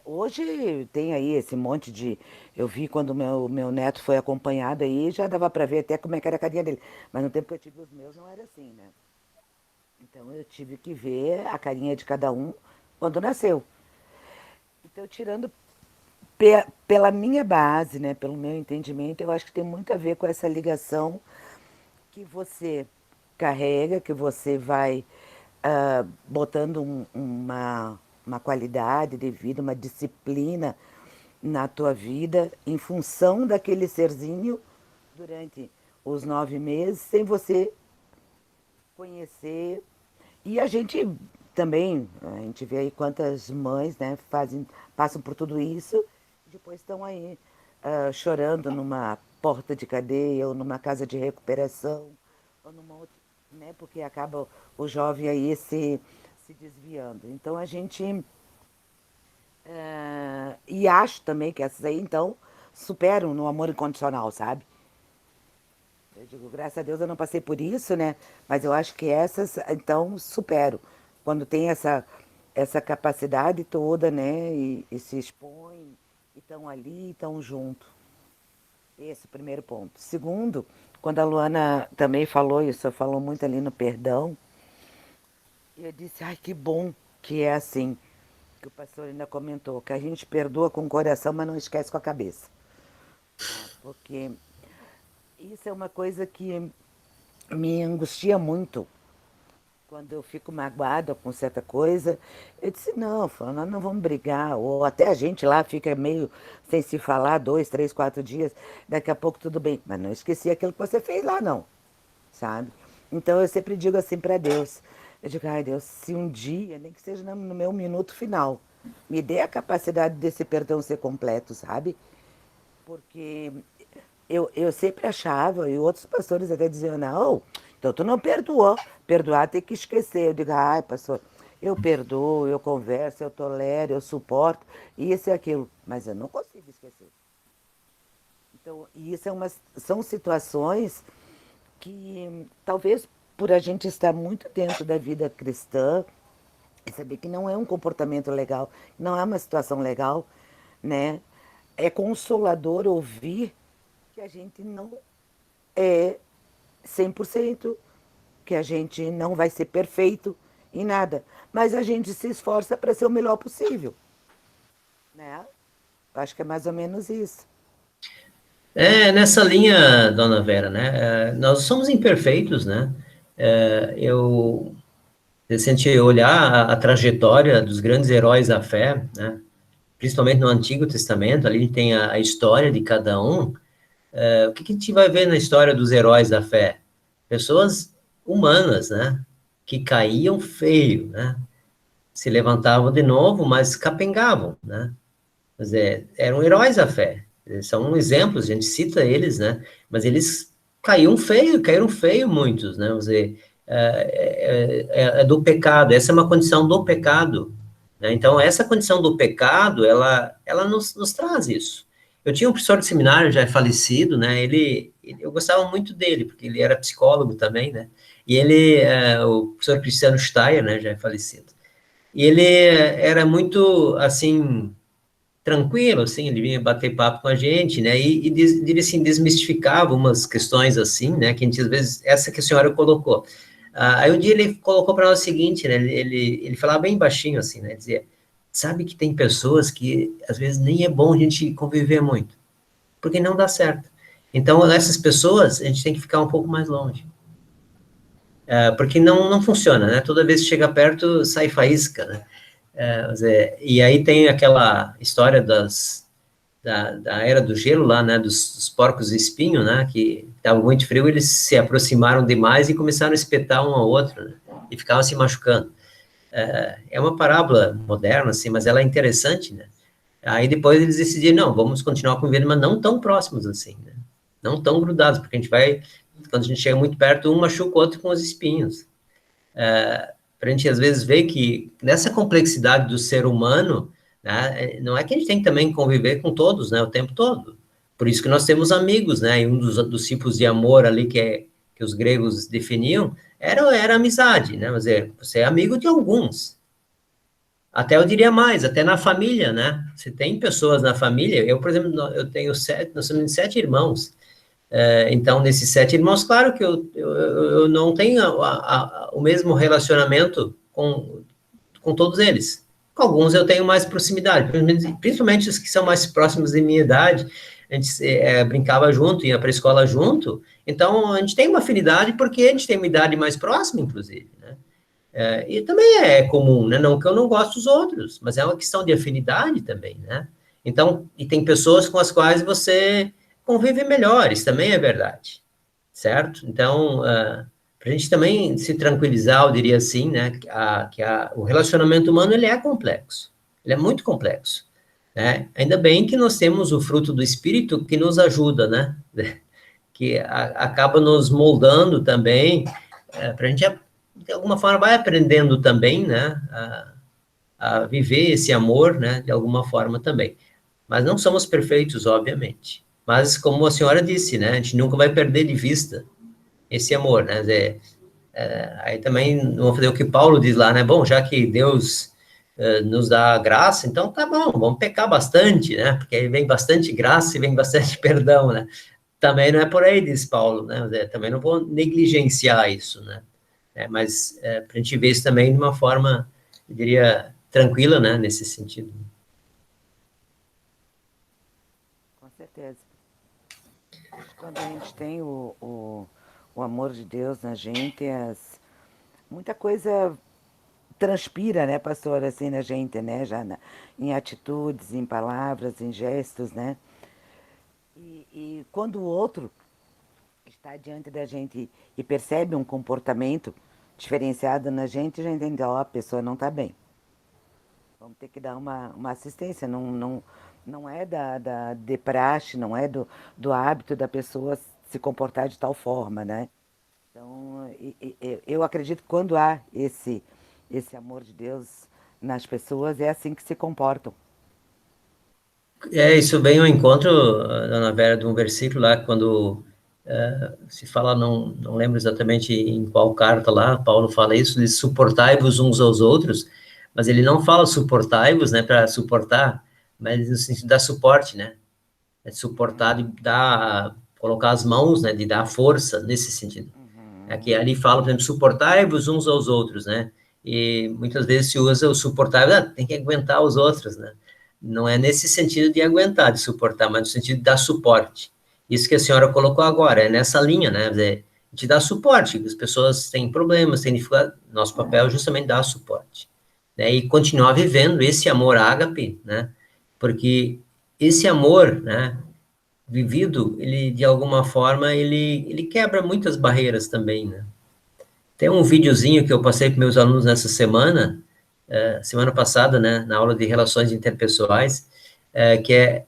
Hoje tem aí esse monte de. Eu vi quando meu neto foi acompanhado aí, já dava para ver até como é que era a carinha dele. Mas no tempo que eu tive os meus não era assim, né? Então eu tive que ver a carinha de cada um quando nasceu. Então, tirando pela minha base, né, pelo meu entendimento, eu acho que tem muito a ver com essa ligação que você carrega, que você vai botando uma qualidade de vida, uma disciplina na tua vida em função daquele serzinho durante os 9 meses, sem você conhecer. E a gente também, a gente vê aí quantas mães, né, passam por tudo isso, e depois estão aí chorando numa porta de cadeia, ou numa casa de recuperação, ou numa outra, né, porque acaba o jovem aí se desviando. Então a gente. E acho também que essas aí, então, superam no amor incondicional, sabe? Eu digo, graças a Deus eu não passei por isso, né? Mas eu acho que essas, então, supero. Quando tem essa capacidade toda, né? E se expõe, e estão ali, e estão junto. Esse é o primeiro ponto. Segundo, quando a Luana também falou, isso falou muito ali no perdão, eu disse, ai, que bom que é assim. Que o pastor ainda comentou, que a gente perdoa com o coração, mas não esquece com a cabeça. Porque isso é uma coisa que me angustia muito. Quando eu fico magoada com certa coisa, eu disse, não, nós não vamos brigar. Ou até a gente lá fica meio sem se falar 2, 3, 4 dias, daqui a pouco tudo bem. Mas não esqueci aquilo que você fez lá, não, sabe? Então eu sempre digo assim para Deus, eu digo, ai Deus, se um dia, nem que seja no meu minuto final, me dê a capacidade desse perdão ser completo, sabe? Porque eu sempre achava, e outros pastores até diziam, não, então tu não perdoou. Perdoar tem que esquecer. Eu digo, ai, pastor, eu perdoo, eu converso, eu tolero, eu suporto, isso e aquilo. Mas eu não consigo esquecer. Então, e isso são situações que talvez por a gente estar muito dentro da vida cristã, e saber que não é um comportamento legal, não é uma situação legal, né? É consolador ouvir que a gente não é 100%, que a gente não vai ser perfeito em nada, mas a gente se esforça para ser o melhor possível, né? Acho que é mais ou menos isso. É nessa linha, dona Vera, né? Nós somos imperfeitos, né? Eu recente olhar a trajetória dos grandes heróis da fé, né? Principalmente no Antigo Testamento, ali tem a história de cada um. O que a gente vai ver na história dos heróis da fé? Pessoas humanas, né? Que caíam feio, né? Se levantavam de novo, mas capengavam, né? Quer dizer, eram heróis da fé. Eles são exemplos, a gente cita eles, né? Mas eles caíram feio muitos, né? Quer dizer, é do pecado, essa é uma condição do pecado, né? Então, essa condição do pecado, ela nos traz isso. Eu tinha um professor de seminário, já é falecido, né? Eu gostava muito dele, porque ele era psicólogo também, né? E o professor Cristiano Steyer, né? Já é falecido. E ele era muito, assim, tranquilo, assim, ele vinha bater papo com a gente, né, ele, assim, desmistificava umas questões, assim, né, que a gente, às vezes, essa que a senhora colocou. Aí um dia ele colocou para nós o seguinte, né, ele falava bem baixinho, assim, né, dizia, sabe que tem pessoas que, às vezes, nem é bom a gente conviver muito, porque não dá certo. Então, essas pessoas, a gente tem que ficar um pouco mais longe. Porque não funciona, né, toda vez que chega perto, sai faísca, né. E aí tem aquela história da era do gelo lá, né, dos porcos espinho, né, que estava muito frio, eles se aproximaram demais e começaram a espetar um ao outro, né, e ficavam se machucando. É uma parábola moderna, assim, mas ela é interessante, né. Aí depois eles decidiram, não, vamos continuar convivendo, mas não tão próximos assim, né, não tão grudados, porque a gente vai, quando a gente chega muito perto, um machuca o outro com os espinhos. Para a gente, às vezes, ver que nessa complexidade do ser humano, né, não é que a gente tem que também conviver com todos, né, o tempo todo. Por isso que nós temos amigos, né, e um dos tipos de amor ali que os gregos definiam era amizade, né, mas você é amigo de alguns. Até eu diria mais, até na família, né, você tem pessoas na família, eu, por exemplo, eu tenho nós somos 7 irmãos, então, nesses 7 irmãos, claro que eu não tenho o mesmo relacionamento com todos eles. Com alguns eu tenho mais proximidade, principalmente os que são mais próximos de minha idade. A gente brincava junto, ia para a escola junto, então a gente tem uma afinidade porque a gente tem uma idade mais próxima, inclusive, né? E também é comum, né? Não que eu não gosto dos outros, mas é uma questão de afinidade também, né? Então, e tem pessoas com as quais você convive melhor, isso também é verdade, certo? Então, para a gente também se tranquilizar, eu diria assim, né, o relacionamento humano, ele é complexo, ele é muito complexo, né? Ainda bem que nós temos o fruto do Espírito que nos ajuda, né? Que acaba nos moldando também, para a gente, de alguma forma, vai aprendendo também, né, a viver esse amor, né, de alguma forma também. Mas não somos perfeitos, obviamente. Mas, como a senhora disse, né, a gente nunca vai perder de vista esse amor, né? Aí também vamos fazer o que Paulo diz lá, né? Bom, já que Deus nos dá graça, então tá bom, vamos pecar bastante, né? Porque aí vem bastante graça e vem bastante perdão, né? Também não é por aí, diz Paulo, né? Também não vou negligenciar isso, né? Mas para a gente ver isso também de uma forma, eu diria, tranquila, né? Nesse sentido. Com certeza. Quando a gente tem o amor de Deus na gente, muita coisa transpira, né, pastor, assim, na gente, né, em atitudes, em palavras, em gestos, né? E quando o outro está diante da gente e percebe um comportamento diferenciado na gente, já entende, ó, a pessoa não está bem. Vamos ter que dar uma assistência, não é de praxe, não é do hábito da pessoa se comportar de tal forma, né? Então, eu acredito que quando há esse amor de Deus nas pessoas, é assim que se comportam. Isso vem ao encontro, Ana Vera, de um versículo lá, quando se fala, não lembro exatamente em qual carta lá, Paulo fala isso, de suportai-vos uns aos outros, mas ele não fala suportai-vos, né, para suportar, mas no sentido de dar suporte, né, de suportar, de dar, colocar as mãos, né, de dar força, nesse sentido. Aqui, ali fala, por exemplo, suportai-vos uns aos outros, né, e muitas vezes se usa o suportar, tem que aguentar os outros, né, não é nesse sentido de aguentar, de suportar, mas no sentido de dar suporte. Isso que a senhora colocou agora, é nessa linha, né? De dar suporte, as pessoas têm problemas, têm dificuldade, nosso papel é justamente dar suporte. Né? E continuar vivendo esse amor ágape, né? Porque esse amor, né, vivido, ele, de alguma forma, ele quebra muitas barreiras também, né? Tem um videozinho que eu passei para meus alunos nessa semana passada, né, na aula de relações interpessoais, que é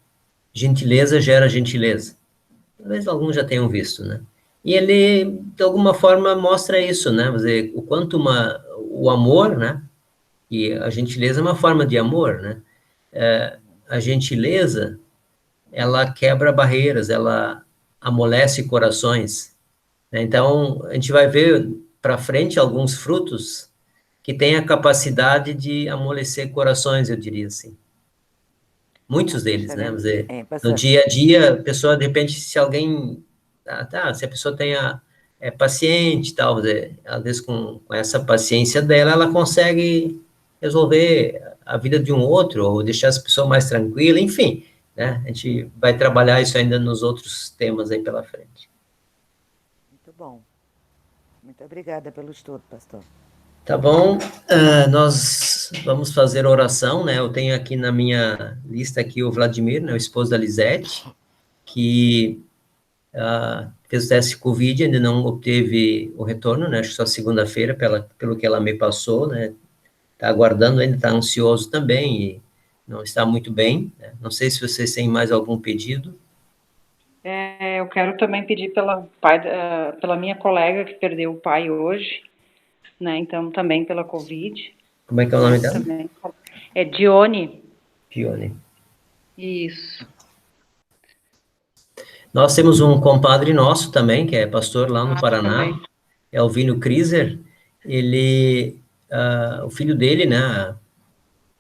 gentileza gera gentileza. Talvez alguns já tenham visto, né? E ele, de alguma forma, mostra isso, né? Quer dizer, o quanto o amor, né? E a gentileza é uma forma de amor, né? A gentileza, ela quebra barreiras, ela amolece corações, né? Então, a gente vai ver para frente alguns frutos que têm a capacidade de amolecer corações, eu diria assim. Muitos A gente deles, está né? vendo. Vamos dizer, no Pastor, dia a dia, a pessoa, de repente, se alguém... se a pessoa é paciente e tal, às vezes com essa paciência dela, ela consegue resolver a vida de um outro, ou deixar essa pessoa mais tranquila, enfim, né? A gente vai trabalhar isso ainda nos outros temas aí pela frente. muito bom. Muito obrigada pelo estudo, pastor. Tá bom, nós vamos fazer oração, né? Eu tenho aqui na minha lista aqui o Vladimir, né, o esposo da Lisete, que fez o teste Covid, ainda não obteve o retorno, né? Acho que só segunda-feira, pelo que ela me passou, né? Está aguardando, ainda está ansioso também e não está muito bem, né? Não sei se vocês têm mais algum pedido. Eu quero também pedir pela minha colega que perdeu o pai hoje, né? Então, também pela Covid. Como é que é o nome dela? Também. É Dione. Pione. Isso. Nós temos um compadre nosso também, que é pastor lá no Paraná, também. é o Vino Kriser. Ele, o filho dele, né,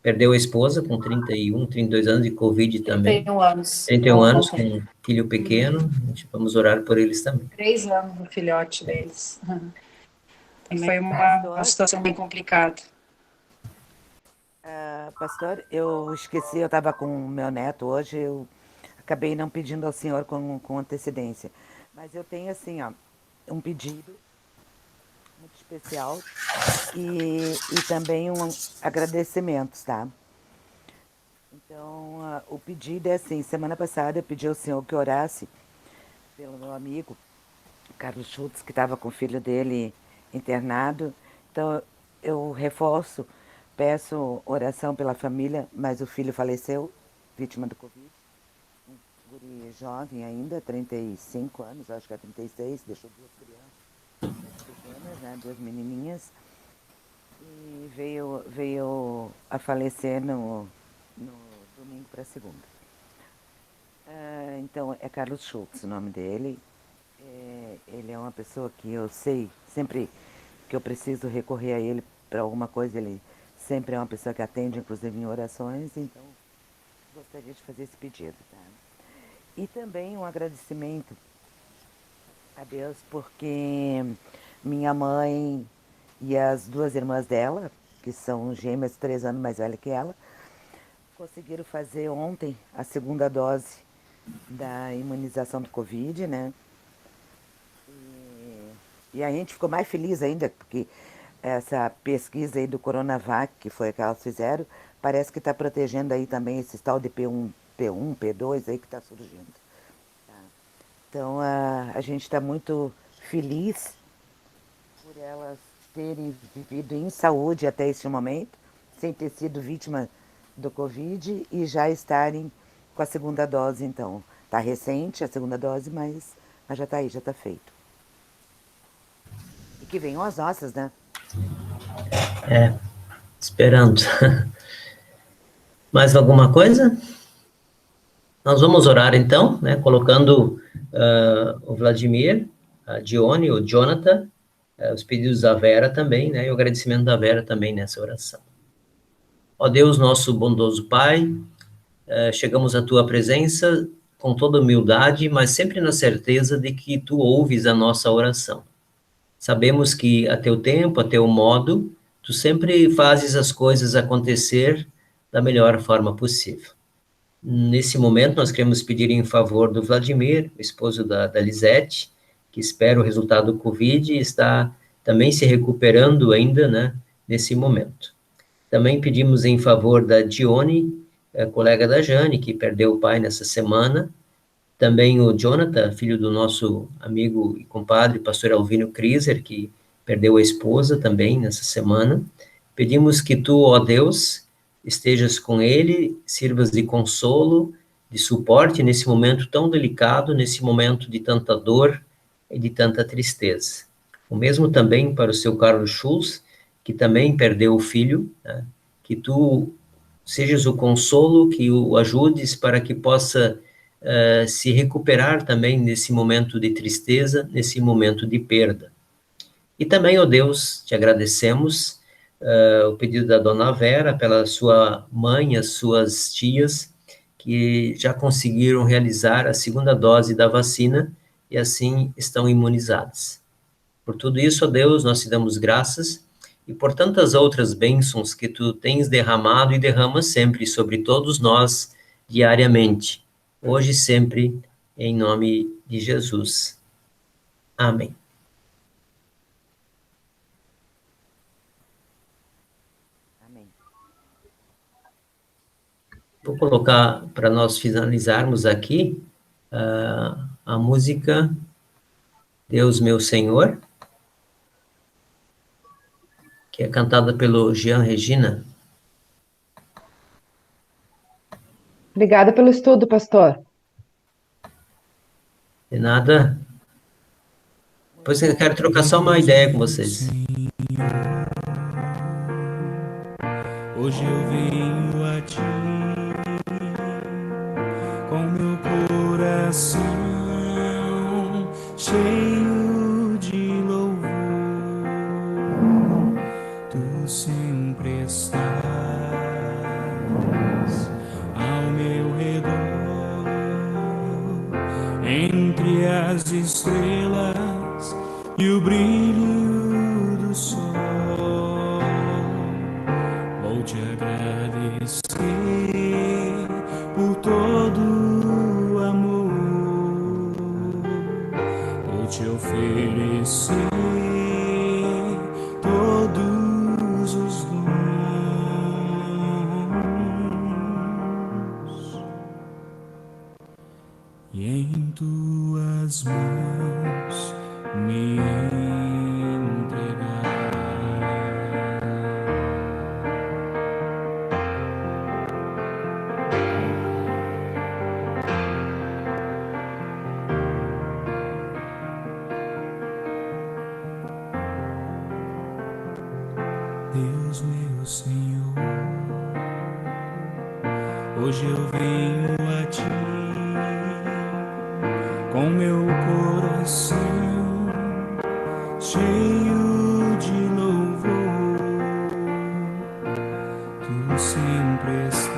perdeu a esposa com 31, 32 anos de Covid também. 31 anos. 31 anos, com um filho pequeno. Vamos orar por eles também. 3 anos do filhote deles. Foi uma situação bem complicada. Pastor, eu esqueci, eu estava com o meu neto hoje, eu acabei não pedindo ao senhor com antecedência. Mas eu tenho, assim, ó, um pedido muito especial e também agradecimentos, tá? Então, o pedido é assim, semana passada eu pedi ao senhor que orasse pelo meu amigo, Carlos Schultz, que estava com o filho dele internado. Então, eu reforço, peço oração pela família, mas o filho faleceu, vítima do Covid. Um guri jovem ainda, 35 anos, acho que é 36, deixou 2 crianças pequenas, né, 2 menininhas. E veio a falecer no domingo para segunda. Então, é Carlos Schultz o nome dele. Ele é uma pessoa que eu sei, sempre que eu preciso recorrer a ele para alguma coisa, ele sempre é uma pessoa que atende, inclusive em orações, então gostaria de fazer esse pedido. Tá? E também um agradecimento a Deus, porque minha mãe e as 2 irmãs dela, que são gêmeas 3 anos mais velhas que ela, conseguiram fazer ontem a 2ª dose da imunização do Covid, né? E a gente ficou mais feliz ainda, porque essa pesquisa aí do Coronavac, que foi a que elas fizeram, parece que está protegendo aí também esse tal de P1, P2 aí que está surgindo. Tá? Então, a gente está muito feliz por elas terem vivido em saúde até esse momento, sem ter sido vítima do Covid e já estarem com a 2ª dose, então. Está recente a 2ª dose, mas já está aí, já está feito. E que venham as nossas, né? Esperando. Mais alguma coisa? Nós vamos orar então, né, colocando o Vladimir, a Dione, o Jonathan, os pedidos da Vera também, né, e o agradecimento da Vera também nessa oração. Ó Deus, nosso bondoso Pai, chegamos à Tua presença com toda humildade, mas sempre na certeza de que Tu ouves a nossa oração. Sabemos que a Teu tempo, a Teu modo, Tu sempre fazes as coisas acontecer da melhor forma possível. Nesse momento, nós queremos pedir em favor do Vladimir, o esposo da Lisete, que espera o resultado do Covid e está também se recuperando ainda, né, nesse momento. Também pedimos em favor da Dione, colega da Jane, que perdeu o pai nessa semana. Também o Jonathan, filho do nosso amigo e compadre, pastor Alvino Kriser, que perdeu a esposa também nessa semana. Pedimos que tu, ó Deus, estejas com ele, sirvas de consolo, de suporte nesse momento tão delicado, nesse momento de tanta dor e de tanta tristeza. O mesmo também para o seu Carlos Schultz, que também perdeu o filho, né? Que tu sejas o consolo, que o ajudes para que possa se recuperar também nesse momento de tristeza, nesse momento de perda. E também, ó Deus, te agradecemos o pedido da dona Vera, pela sua mãe, as suas tias, que já conseguiram realizar a 2ª dose da vacina e assim estão imunizadas. Por tudo isso, ó Deus, nós te damos graças e por tantas outras bênçãos que tu tens derramado e derramas sempre sobre todos nós diariamente, hoje e sempre, em nome de Jesus. Amém. Vou colocar, para nós finalizarmos aqui, a música Deus Meu Senhor, que é cantada pelo Jean Regina. Obrigada pelo estudo, pastor. De nada. Depois eu quero trocar só uma ideia com vocês. Hoje eu venho a ti com meu coração cheio de louvor. Tu sempre estás ao meu redor, entre as estrelas e o brilho do sol. Vou te agradecer por todo o amor. Vou te oferecer todos os dons e em tuas mãos me entregar. Deus meu Senhor, hoje eu venho a ti com meu coração cheio de louvor. Tu sempre estás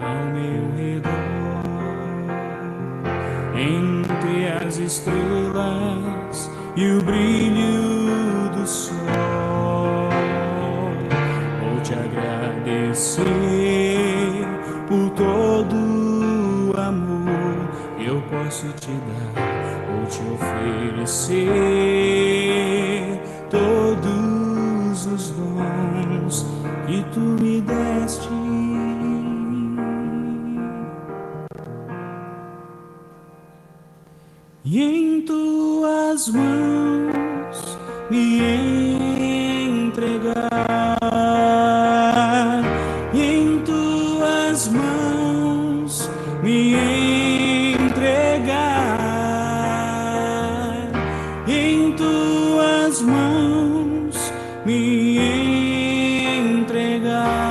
ao meu redor, entre as estrelas e o brilho do sol. Vou te agradecer por todo o amor que eu posso te dar. Vou te oferecer todos os dons que tu me deste. E em tuas mãos me entregar, e em tuas mãos me entregar, e em tuas mãos me entregar.